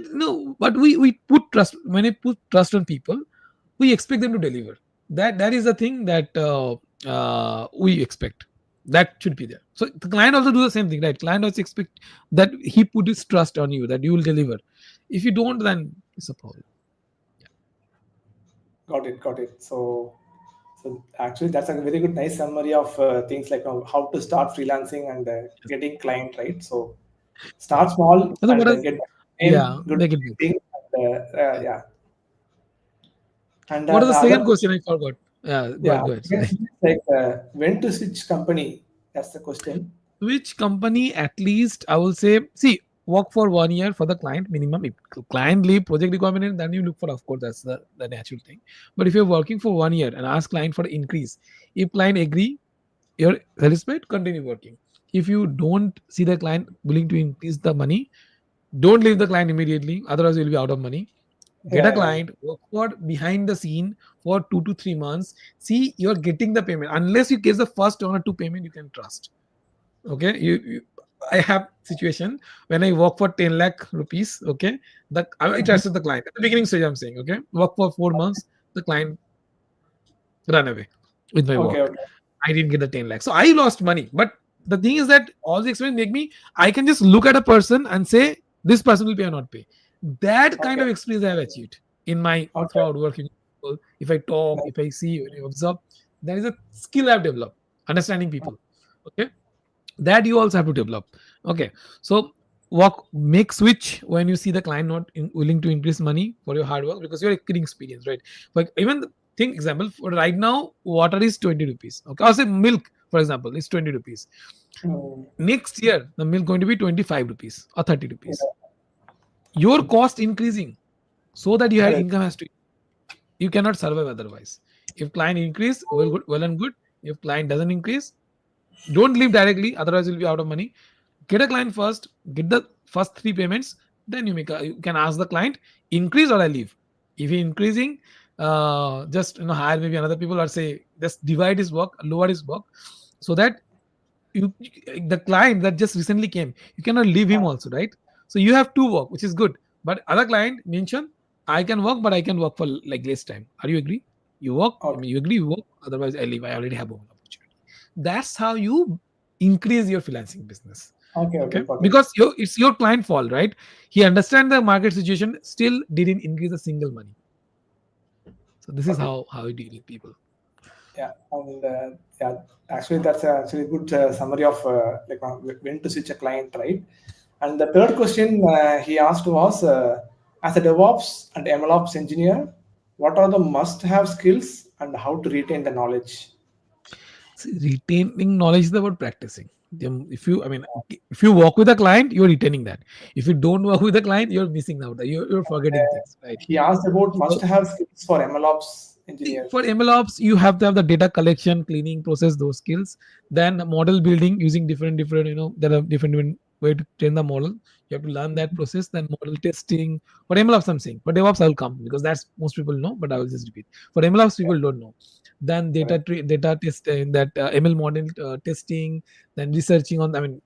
but we put trust. When I put trust on people, we expect them to deliver. That is the thing that we expect. That should be there. So the client also do the same thing, right? Client also expect that he put his trust on you, that you will deliver. If you don't, then it's a problem. Got it. So actually, that's a very good, nice summary of things like how to start freelancing and getting client, right? So start small and get make it thing. And, And what is the second question? I forgot. Go ahead. Like when to switch company? That's the question. Which company? At least I will say, see, work for 1 year for the client minimum. If client leave project requirement, then you look for, of course, that's the natural thing. But if you're working for 1 year and ask client for increase, if client agree, you're satisfied, continue working. If you don't see the client willing to increase the money, don't leave the client immediately. Otherwise, you'll be out of money. Get a client, work for behind the scene for 2 to 3 months. See, you're getting the payment. Unless you get the first 1 or 2 payment, you can trust. Okay, I have situation when I work for 10 lakh rupees. Okay, I trusted the client at the beginning stage. I'm saying, okay, work for 4 months, the client run away with my work. Okay. I didn't get the 10 lakh, so I lost money. But the thing is that all the experience make me, I can just look at a person and say this person will pay or not pay. That kind of experience I have achieved in my throughout working. If I talk, if I see, if I observe, there is a skill I've developed, understanding people. Okay, that you also have to develop. Okay, so make switch when you see the client not willing to increase money for your hard work, because you're getting experience, right? Like even think example for right now, water is 20 rupees. Okay, I'll say milk, for example, is 20 rupees. Next year, the milk going to be 25 rupees or 30 rupees. Your cost increasing. so that your Correct. income has to. You cannot survive otherwise. If client increase, well and good. If client doesn't increase, don't leave directly, otherwise you'll be out of money. Get a client first, get the first 3 payments, then you can ask the client, increase or I leave. If he increasing, just hire maybe another people, or say just divide his work, lower his work, so that the client that just recently came, you cannot leave him also, right? So you have two work, which is good. But other client mention, I can work, but I can work for like less time. Are you agree? You work, I Okay. mean, you agree, you work, otherwise I leave, I already have one opportunity. That's how you increase your freelancing business. Okay. Okay, Okay. Got it. because it's your client fault, right? He understand the market situation, still didn't increase a single money. So this is Got it. how you deal with people. Yeah. And yeah, actually, that's actually a good summary of like when to switch a client, right? And the third question he asked was, as a DevOps and MLOps engineer, what are the must-have skills and how to retain the knowledge? See, retaining knowledge is about practicing. If you, I mean, if you work with a client, you're retaining that. If you don't work with a client, you're missing out. You're forgetting things, right? He asked about So must-have skills for MLOps see, engineers. for MLOps, you have to have the data collection, cleaning process, those skills. Then model building using different, there are different way to train the model. You have to learn that process. Then model testing. For MLOps, I'm saying. For DevOps, I'll come because that's most people know, but I will just repeat. For MLOps, people don't know. Then Correct. data testing, that ML model testing, then researching on, I mean,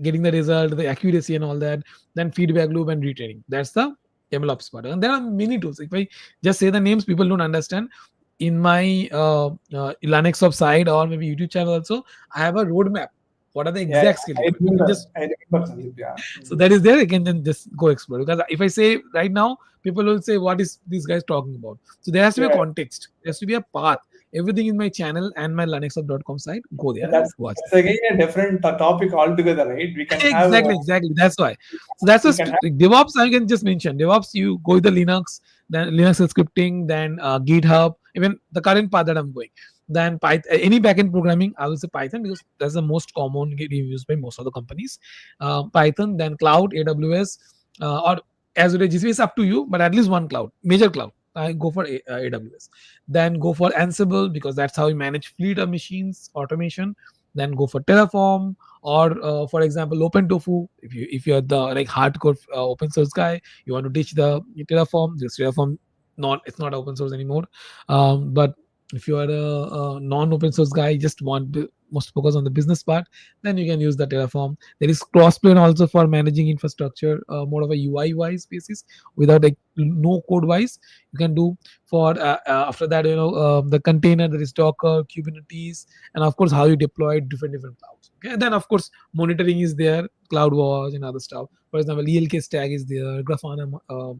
getting the result, the accuracy and all that, then feedback loop and retraining. That's the MLOps part. And there are many tools. If I just say the names, people don't understand. In my LanXOps side or maybe YouTube channel also, I have a roadmap. What are the Yeah, exact skill I required? You can remember. just, I remember, Sandip. Yeah. so that is there. You can then just go explore. Because if I say right now, people will say, "What is this guys talking about?" So there has to be a Yeah. context. There has to be a path. Everything in my channel and my lanexop.com site. Go there and That's, watch. that's again a different topic altogether, right? We can have Exactly. That's why. So that's we can have like DevOps. I can just mention DevOps. You go with the Linux, then Linux scripting, then GitHub. Even the current path that I'm going, then Python. Any backend programming, I will say Python because that's the most common getting used by most of the companies. Python, then cloud, AWS, or Azure, GCP is up to you, but at least one cloud, major cloud. I go for AWS. Then go for Ansible because that's how you manage fleet of machines, automation. Then go for Terraform, or for example OpenTofu. If you're the like hardcore open source guy, you want to teach the Terraform. This Terraform, not, it's not open source anymore. But if you are a non-open source guy, just want to most focus on the business part, then you can use the Terraform. There is Crossplane also for managing infrastructure, more of a UI wise basis, without like no code wise. You can do for after that, the container, there is Docker, Kubernetes, and of course how you deploy different clouds. Okay, and then of course monitoring is there, CloudWatch and other stuff. For example, ELK stack is there, Grafana,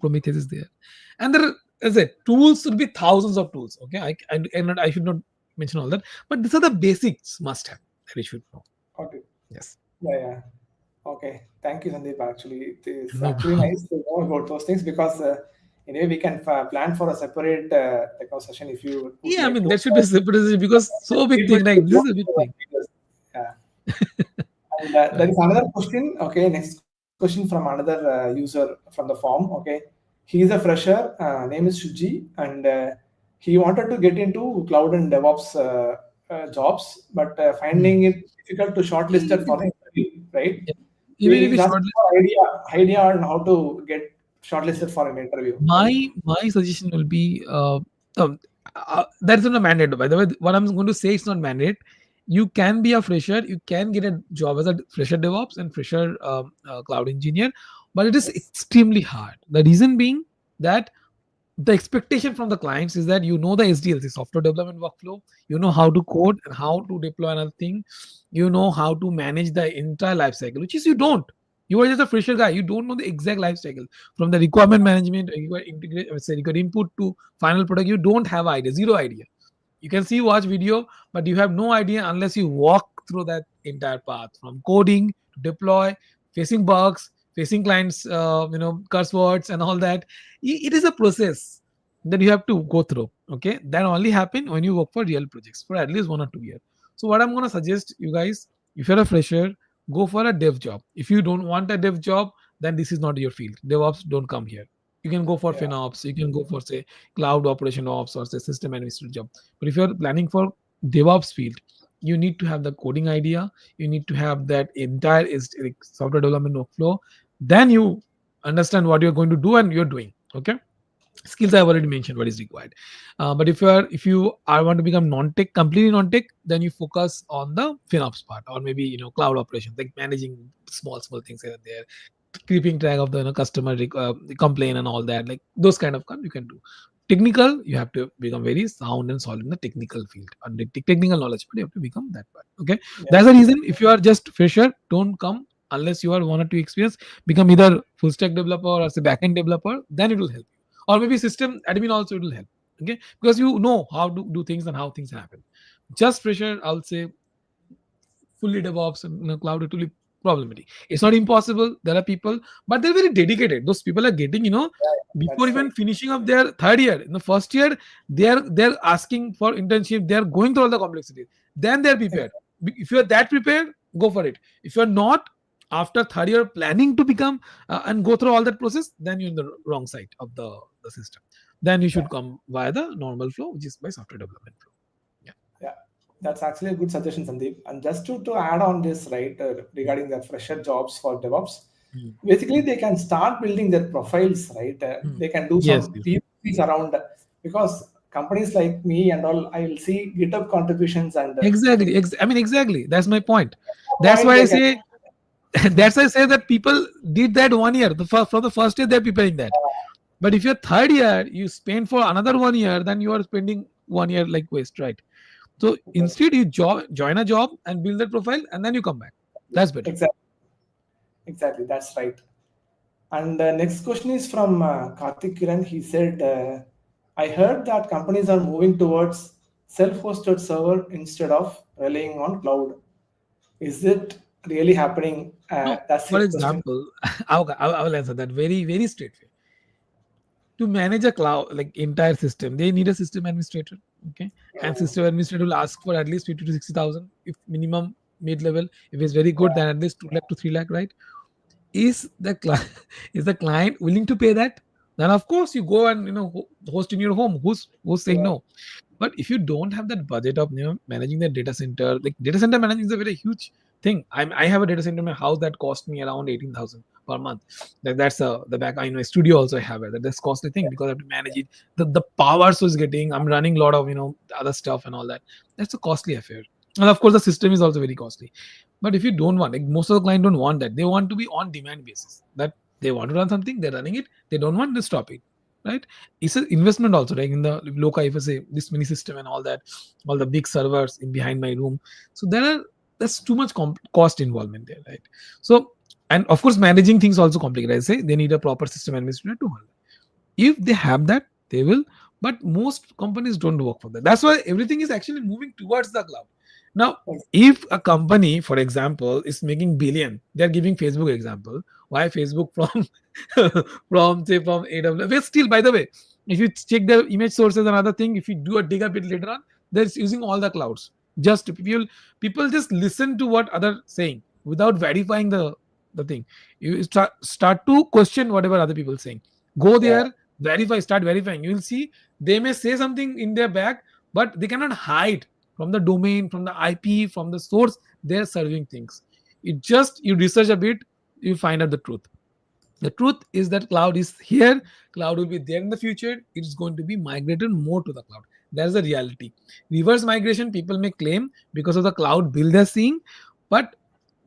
Prometheus is there, and there, as I said, tools should be thousands of tools. Okay, I should not mention all that, but these are the basics must have that you should know. okay. Yes, Yeah, yeah. Okay. Thank you, Sandeep. Actually, it is no actually problem. nice to know about those things because anyway, we can plan for a separate like a session if you would Yeah, I like mean to. that should be separate because so big People thing, like to this go is a big through thing. videos. Yeah. And there is another question. Okay, next question from another user from the form. Okay, he is a fresher. Name is Shuji, and he wanted to get into cloud and DevOps jobs, but finding Hmm. it difficult to shortlist it for the interview. Right? Yeah. Even He if is you asking shortlist, for idea on how to get shortlisted for an interview. my suggestion will be that's not a mandate. By the way, what I'm going to say, it's not mandate. You can be a fresher, you can get a job as a fresher DevOps and fresher cloud engineer, but it is Yes. extremely hard. The reason being that the expectation from the clients is that you know the SDLC, software development workflow, you know how to code and how to deploy another thing, you know how to manage the entire life cycle, which is you don't. You are just a fresher guy. You don't know the exact life cycle from the requirement management, required input to final product. You don't have idea, zero idea. You can see, watch video, but you have no idea unless you walk through that entire path from coding to deploy, facing bugs, facing clients, curse words and all that. It is a process that you have to go through. Okay, that only happen when you work for real projects for at least 1 or 2 years. So what I'm gonna suggest you guys, if you're a fresher, go for a dev job. If you don't want a dev job, then this is not your field. DevOps don't come here. You can go for Yeah. FinOps, you can go for say cloud operation ops or say system administrator job. But if you're planning for DevOps field, you need to have the coding idea, you need to have that entire is like software development workflow. Then you understand what you're going to do and you're doing. Okay, skills I've already mentioned what is required. But if you are want to become non-tech, completely non-tech, then you focus on the FinOps part, or maybe cloud operations, like managing small things here and there, keeping track of the customer complaint and all that, like those kind of you can do. Technical, you have to become very sound and solid in the technical field, and the technical knowledge, but you have to become that part. Okay, Yeah. that's the reason if you are just fresher, don't come unless you are 1 or 2 experience. Become either full stack developer or say backend developer, then it will help you, or maybe system admin also it will help. Okay, because you know how to do things and how things happen. Just fresher, I'll say fully DevOps and cloud, it will be problematic. It's not impossible. There are people, but they're very dedicated. Those people are getting, Yeah, before that's even right. finishing up their third year, in the first year, they're asking for internship. They're going through all the complexities. Then they're prepared. If you're that prepared, go for it. If you're not, after third year planning to become and go through all that process, then you're in the wrong side of the system. Then you Yeah. should come via the normal flow, which is by software development flow. Yeah. Yeah, that's actually a good suggestion, Sandeep. And just to add on this, right, regarding the fresher jobs for DevOps, Mm. basically they can start building their profiles, right? Mm. They can do Yes. some Yes. POCs around, because companies like me and all, I'll see GitHub contributions and Exactly. I mean, exactly. That's my point. That's point why I they can. say, that's why I say that people did that 1 year. From the first year, they're preparing that. But if you're third year, you spend for another 1 year, then you are spending 1 year like waste, right? So instead, you join a job and build that profile, and then you come back. That's better. Exactly, exactly, that's right. And next question is from Karthik Kiran. He said, I heard that companies are moving towards self-hosted server instead of relying on cloud. Is it really happening? No, That's for his question. example, I will answer that very, very straight way. To manage a cloud like entire system, they need a system administrator. Okay, and system administrator will ask for at least 50 to 60,000, if minimum mid level. If it's very good, then at least 2 lakh to 3 lakh, right? Is the client is the client willing to pay that? Then of course you go and host in your home. Who's saying Yeah, no? But if you don't have that budget of managing the data center, like data center managing is a very huge thing. I have a data center in my house that cost me around 18,000 per month. That's the back. I know a studio also I have it. That's costly thing because I have to manage it. The power source getting. I'm running a lot of other stuff and all that. That's a costly affair. And of course the system is also very costly. But if you don't want, like most of the client don't want that. They want to be on demand basis. That they want to run something, they're running it. They don't want to stop it, right? It's an investment also, right? In the local, if I say this mini system and all that, all the big servers in behind my room. So there's too much cost involvement there, right? So, and of course managing things also complicated. I say they need a proper system administrator to handle. If they have that, they will. But most companies don't work for that. That's why everything is actually moving towards the cloud. Now, if a company, for example, is making billion, they're giving Facebook example. Why Facebook from from AWS? Well, still, by the way, if you check the image sources and other thing, if you do a dig a bit later on, they're using all the clouds. Just people just listen to what other saying without verifying the thing. You start to question whatever other people saying. Go yeah, there, start verifying. You will see they may say something in their back, but they cannot hide from the domain, from the IP, from the source. They're serving things. You research a bit, you find out the truth. The truth is that cloud is here, cloud will be there in the future. It's going to be migrated more to the cloud. That's the reality. Reverse migration, people may claim because of the cloud bill they're seeing, but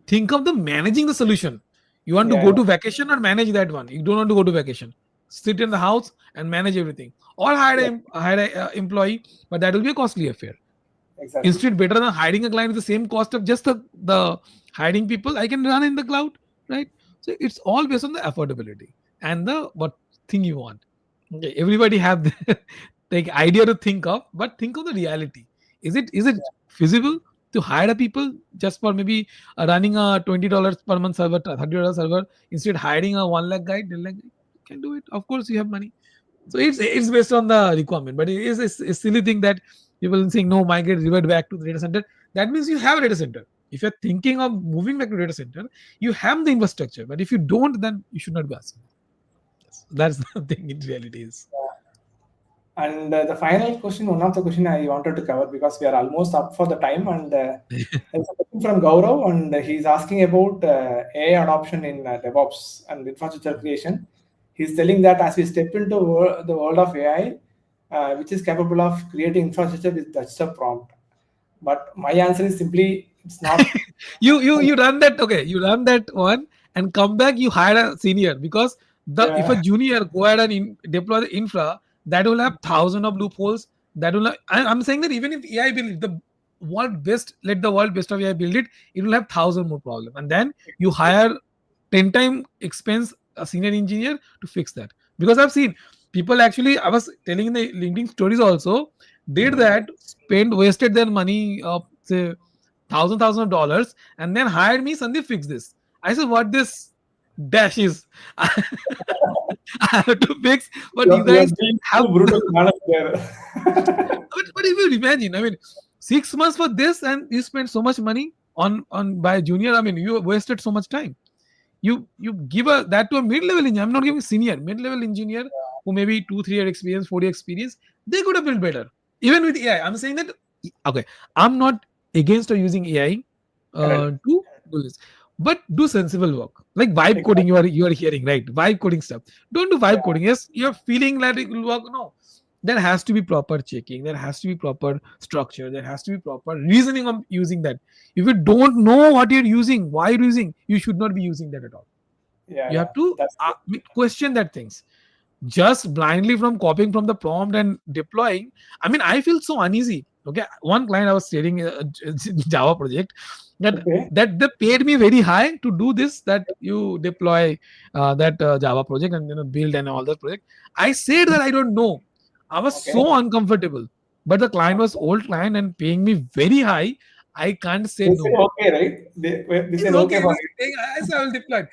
think of the managing the solution. You want to yeah, go to vacation or manage that one? You don't want to go to vacation. Sit in the house and manage everything, or yeah, hire a employee, but that will be a costly affair. exactly. Instead, better than hiring a client with the same cost of just the hiring people, I can run in the cloud, right? So it's all based on the affordability and the what thing you want. Okay, everybody have the like idea to think of, but think of the reality. Is it feasible to hire a people just for maybe running a $20 per month server, $30 server, instead hiring a 1 lakh guy, 10 lakh guy? You can do it. Of course, you have money. So it's based on the requirement, but it is a silly thing that people saying no, migrate, revert back to the data center. That means you have a data center. If you're thinking of moving back to data center, you have the infrastructure. But if you don't, then you should not be asking. That's the thing in reality is. And the final question, one of the question I wanted to cover because we are almost up for the time, and there's a question from Gaurav, and he's asking about AI adoption in DevOps and infrastructure creation. He's telling that as we step into the world of AI, which is capable of creating infrastructure with just a prompt. But my answer is simply it's not. You run that, okay, you run that one and come back, you hire a senior, because if a Yeah, junior go ahead and deploy the infra, that will have thousands of loopholes. That will have, I'm saying that even if AI build it, the world best, let the world best of AI build it, it will have thousand more problems, and then you hire 10 time expense a senior engineer to fix that. Because I've seen people, actually, I was telling in the LinkedIn stories also, did that, spent, wasted their money, say thousand of dollars, and then hired me, Sandip, fix this. I said, what this dash is, I have to fix, but you you're guys being have. too brutal manner there. But if you imagine, I mean, 6 months for this, and you spend so much money on by a junior. I mean, you wasted so much time. You give that to a mid-level engineer. I'm not giving senior, mid-level engineer who maybe 2 3 year experience, 4 year experience. They could have built better, even with AI. I'm saying that, okay, I'm not against or using AI Correct. to do this, but do sensible work like vibe coding. Exactly. You are hearing, right? Vibe coding stuff. Don't do vibe Yeah. coding. Yes, you're feeling like it will work. No, there has to be proper checking. There has to be proper structure. There has to be proper reasoning of using that. If you don't know what you're using, why you're using, you should not be using that at all. Yeah. You Yeah. have to That's true. question that things. Just blindly from copying from the prompt and deploying. I mean, I feel so uneasy. Okay, one client I was stating a Java project, that Okay. they paid me very high to do this, that you deploy that Java project and build and all that project. I said that I don't know. I was Okay. so uncomfortable, but the client was Okay. old client and paying me very high. I can't say They say no. okay, right? They It's said okay okay. for Just it. as I will deploy it.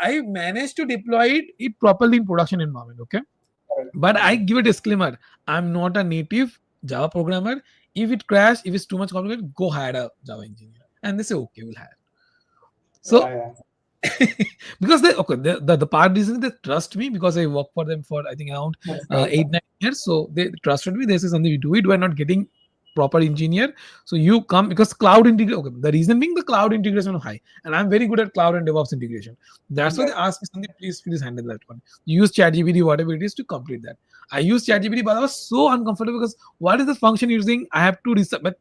I managed to deploy it properly in production environment. Okay, Correct. but I Okay. give a disclaimer. I'm not a native Java programmer. If it crash, if it's too much complicated, go hire a Java engineer. And they say, okay, we'll hire. Yeah. So Yeah. because they, okay, the part reason they trust me, because I work for them for I think around That's great. 8 9 years. So they trusted me. They say, something we do it. We're not getting proper engineer. So you come, because cloud integration. Okay, the reason being the cloud integration is high, and I'm very good at cloud and DevOps integration. That's why they Exactly. asked me, something, please handle that one. Use ChatGPT, whatever it is, to complete that. I use Yeah. ChatGPT, but I was so uncomfortable because what is the function using? I have to research, but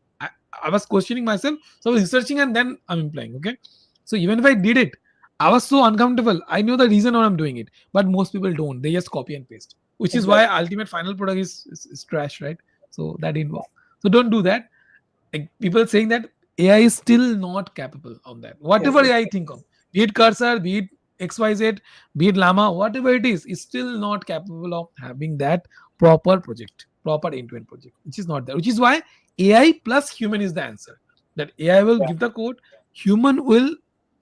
I was questioning myself. So I was researching and then I'm implying. Okay. So even if I did it, I was so uncomfortable. I know the reason why I'm doing it, but most people don't. They just copy and paste, which is why Exactly. ultimate final product is trash, right? So that didn't work. So don't do that. Like people saying that AI is still not capable of that. Yes. Whatever Yes. AI think of, be it cursor, be it XYZ, be it Llama, whatever it is still not capable of having that proper project, proper end-to-end project, which is not there. Which is why AI plus human is the answer. That AI will Yeah. give the code, human will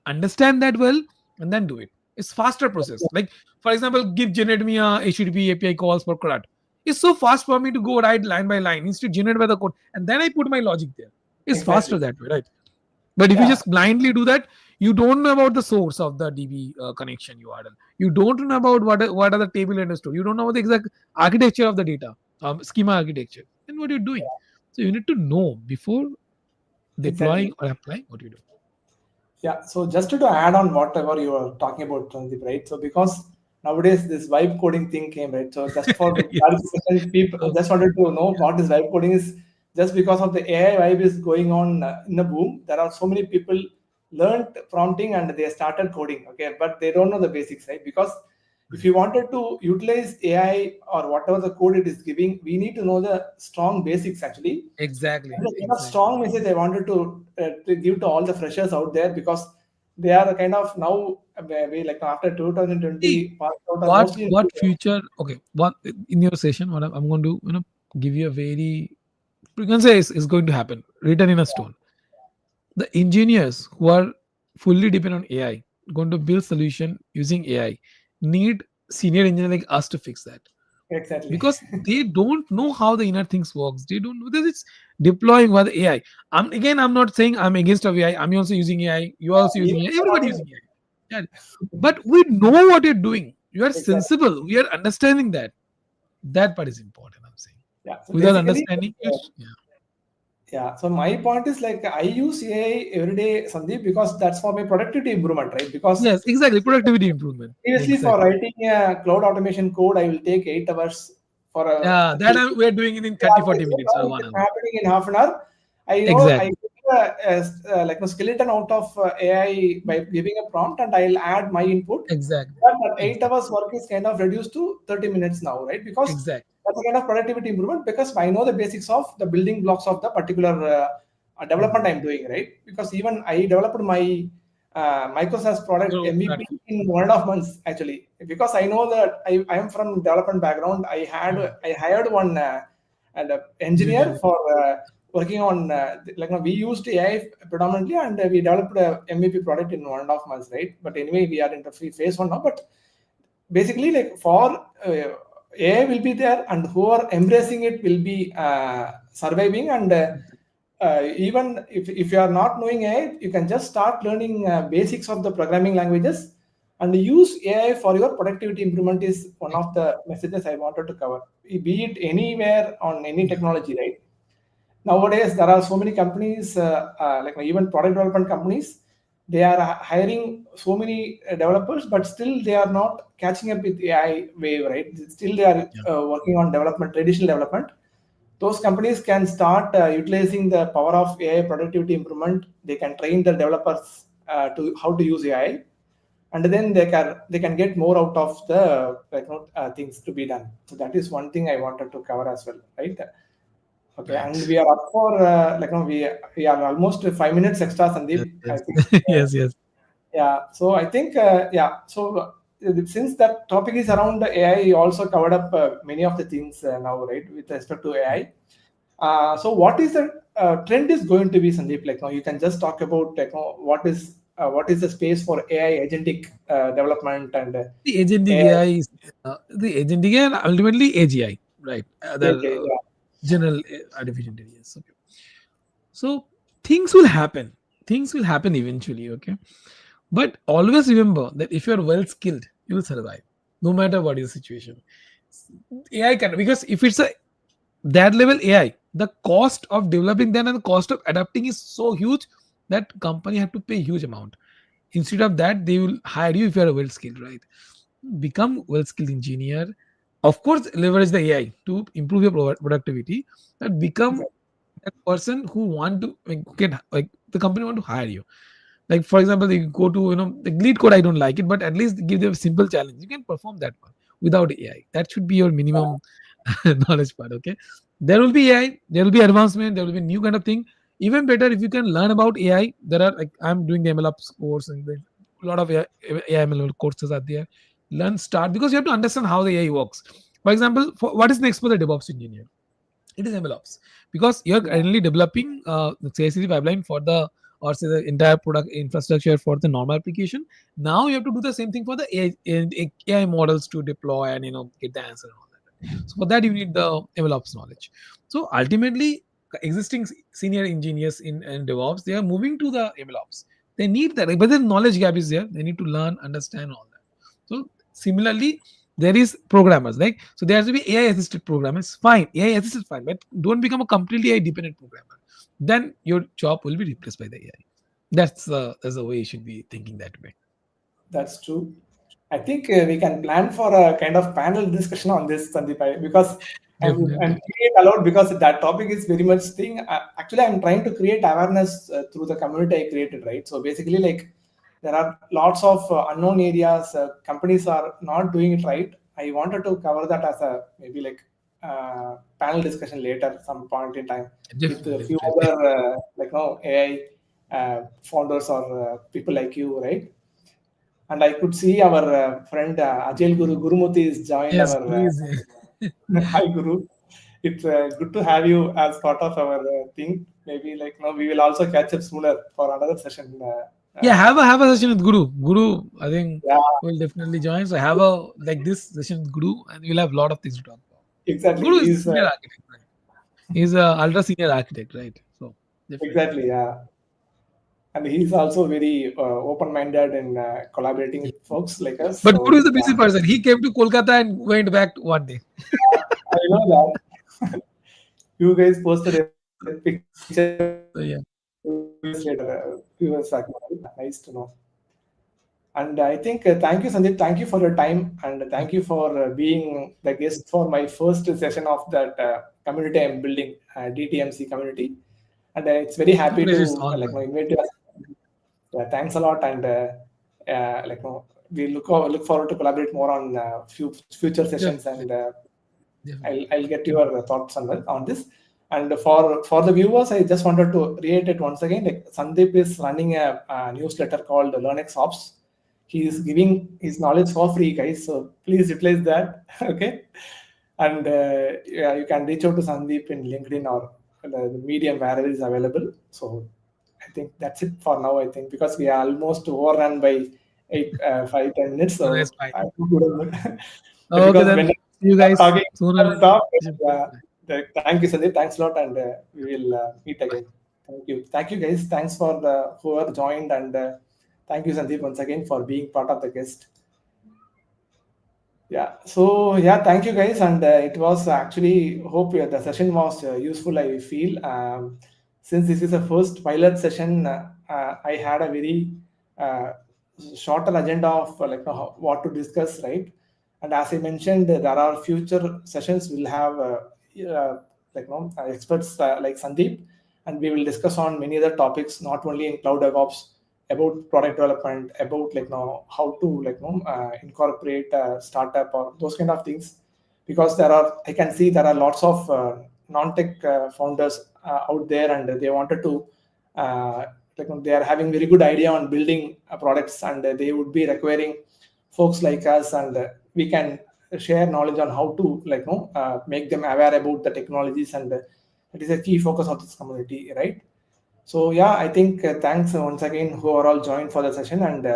understand that well, and then do it. It's faster process. Like for example, generate me a HTTP API calls for CRUD. It's so fast for me to go right line by line instead generate by the code, and then I put my logic there. It's faster Exactly. that way, right? But if you Yeah. just blindly do that, you don't know about the source of the DB connection you added. You don't know about what are the table understood. You don't know the exact architecture of the data, schema architecture. Then what you're doing. So you need to know before deploying Exactly. or applying what you do. Yeah. So just to add on whatever you were talking about, Sandeep, right? So because nowadays this vibe coding thing came, right? So just for the Yes. clarification, people So, just wanted to know what is vibe coding is. Just because of the AI vibe is going on in the boom, there are so many people learned prompting and they started coding. Okay, but they don't know the basics, right? Because if right. you wanted to utilize AI or whatever the code it is giving, we need to know the strong basics actually. Exactly. There's a kind of Exactly. strong message I wanted to give to all the freshers out there because they are kind of now we like after See, 2020 passed out are what mostly into what future? Okay, what in your session? What I'm going to give you a very, you can say is going to happen written in a stone. The engineers who are fully dependent on AI, going to build solution using AI, need senior engineer like us to fix that, exactly. because they don't know how the inner things works. They don't know, because it's deploying with AI. I'm not saying I'm against of AI. I'm also using AI. You are also Even using AI. I'm not Everybody in- using AI. Yeah. But we know what you're doing. You are Exactly. sensible. We are understanding that. That part is important, I'm saying. Yeah. So Without basically, understanding, yeah. So my point is like I use AI every day, Sandeep, because that's for my productivity improvement, right? Because yes, exactly. Productivity improvement. previously for Exactly. writing a cloud automation code, I will take 8 hours for a Yeah, that achieve. we are doing it in 30, Yeah, 40 minutes now or it one is hour. happening in half an hour. I know I Exactly. give like a skeleton out of AI by giving a prompt, and I'll add my input. Exactly. That 8 hours Exactly. work is kind of reduced to 30 minutes now, right? Because Exactly. that's a kind of productivity improvement because I know the basics of the building blocks of the particular development I'm doing, right? Because even I developed my Microsoft product Your own MVP platform. in 1.5 months actually, because I know that I am from development background. I hired one engineer Engineer. for working on we used AI predominantly, and we developed a MVP product in 1.5 months, right? But anyway, we are in the phase one now. But basically, like for AI will be there, and who are embracing it will be surviving. And even if you are not knowing AI, you can just start learning basics of the programming languages and use AI for your productivity improvement is one of the messages I wanted to cover. Be it anywhere on any Yeah. technology, right? Nowadays there are so many companies like even product development companies, they are hiring so many developers, but still they are not catching up with AI wave, right? Still they are Yeah. working on development, traditional development. Those companies can start utilizing the power of AI productivity improvement. They can train the developers to how to use AI, and then they can get more out of the things to be done. So that is one thing I wanted to cover as well, right? Okay, and Right. we are up for we are almost 5 minutes extra, Yes. Sandeep. I Yes. think. Yes. Yes. Yeah, so I think yeah. So since that topic is around the AI, also covered up many of the things now, right, with respect to AI. So what is the trend is going to be, Sandeep? Like now, you can just talk about what is the space for AI agentic development and The agentic AI. AI is the agentic AI and ultimately AGI, right? Other Okay, yeah, general artificial intelligence. Okay. So things will happen. Things will happen eventually. Okay. But always remember that if you are well skilled, you will survive, no matter what is the situation. AI can, because if it's a that level AI, the cost of developing that and the cost of adapting is so huge that company have to pay huge amount. Instead of that, they will hire you if you are well skilled, right? Become well skilled engineer. Of course, leverage the AI to improve your productivity. But become a person who want to get like the company want to hire you. Like for example, you go to the lead code. I don't like it, but at least give them a simple challenge. You can perform that one without AI. That should be your minimum knowledge part. Okay, there will be AI. There will be advancement. There will be new kind of thing. Even better if you can learn about AI. There are like I'm doing the MLOps course and there's a lot of AI ML courses are there. Learn start because you have to understand how the AI works. For example, what is next for the DevOps engineer? It is MLOps because you're yeah, currently developing the CI/CD pipeline for the or say the entire product infrastructure for the normal application. Now you have to do the same thing for the AI models to deploy and get the answer and all that. So for that you need the MLOps knowledge. So ultimately, existing senior engineers in DevOps, they are moving to the MLOps. They need that, but the knowledge gap is there. They need to learn, understand all that. So similarly, there is programmers, like so there has to be AI assisted programmers, fine, AI assisted fine, but don't become a completely AI dependent programmer, then your job will be replaced by the AI. That's the way you should be thinking that way. that's true. I think we can plan for a kind of panel discussion on this, Sandeep, because I'm Definitely. create aloud because that topic is very much thing. Actually, I'm trying to create awareness through the community I created, right? So basically, like there are lots of unknown areas. Companies are not doing it right. I wanted to cover that as a maybe like panel discussion later, some point in time, with a few Definitely. other AI founders or people like you, right? And I could see our friend Ajay Guru Gurumurthy is joined Yes, our please. hi Guru. It's good to have you as part of our thing. Maybe like now we will also catch up sooner for another session. Yeah, have a session with Guru. I think Yeah, will definitely join. So have a like this session with Guru, and we'll have a lot of things to talk about. exactly. Guru is a He's senior architect, right? He's a ultra senior architect, right? So definitely. exactly, yeah. and he's also very open-minded in collaborating with folks like us. But So, Guru is a busy yeah, person. He came to Kolkata and went back one day. I know that. You guys posted a picture So yeah, 2 years later, few years ago. Nice to know. And I think thank you, Sandip. Thank you for your time, and thank you for being the guest for my first session of that community I'm building, DTMC community. And it's very happy pleasure is to all mine. invite you. Thanks a lot, and we look forward to collaborate more on future sessions, and I'll get your thoughts on this. And for the viewers, I just wanted to reiterate once again, like Sandip is running a newsletter called LearnX Ops. He is giving his knowledge for free, guys. So please utilize that. Okay. And yeah, you can reach out to Sandip in LinkedIn or the medium wherever is available. So I think that's it for now. I think because we are almost overrun by 5-10 minutes. So So that's fine. Okay, because then when see you guys talking sooner. stop, thank you, Sandeep. Thanks a lot, and we will meet again. Thank you, guys. Thanks for whoever joined, and thank you, Sandeep, once again for being part of the guest. Yeah. So yeah, thank you, guys, and it was actually hope the session was useful. I feel since this is a first pilot session, I had a very shorter agenda of what to discuss, right? And as I mentioned, there are future sessions. We'll have experts like Sandeep, and we will discuss on many other topics, not only in cloud DevOps, about product development, about how to incorporate a startup or those kind of things. Because I can see there are lots of non-tech founders out there, and they wanted to they are having very good idea on building products, and they would be requiring folks like us, and we can share knowledge on how to make them aware about the technologies, and that is a key focus of this community, right? So yeah, I think thanks once again who are all joined for the session, and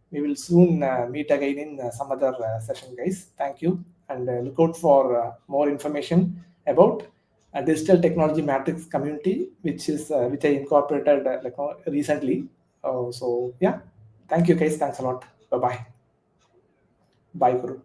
we will soon meet again in some other session, guys. Thank you, and look out for more information about digital technology matrix community, which I incorporated recently. So yeah, thank you, guys. Thanks a lot. Bye bye. Bye, Guru.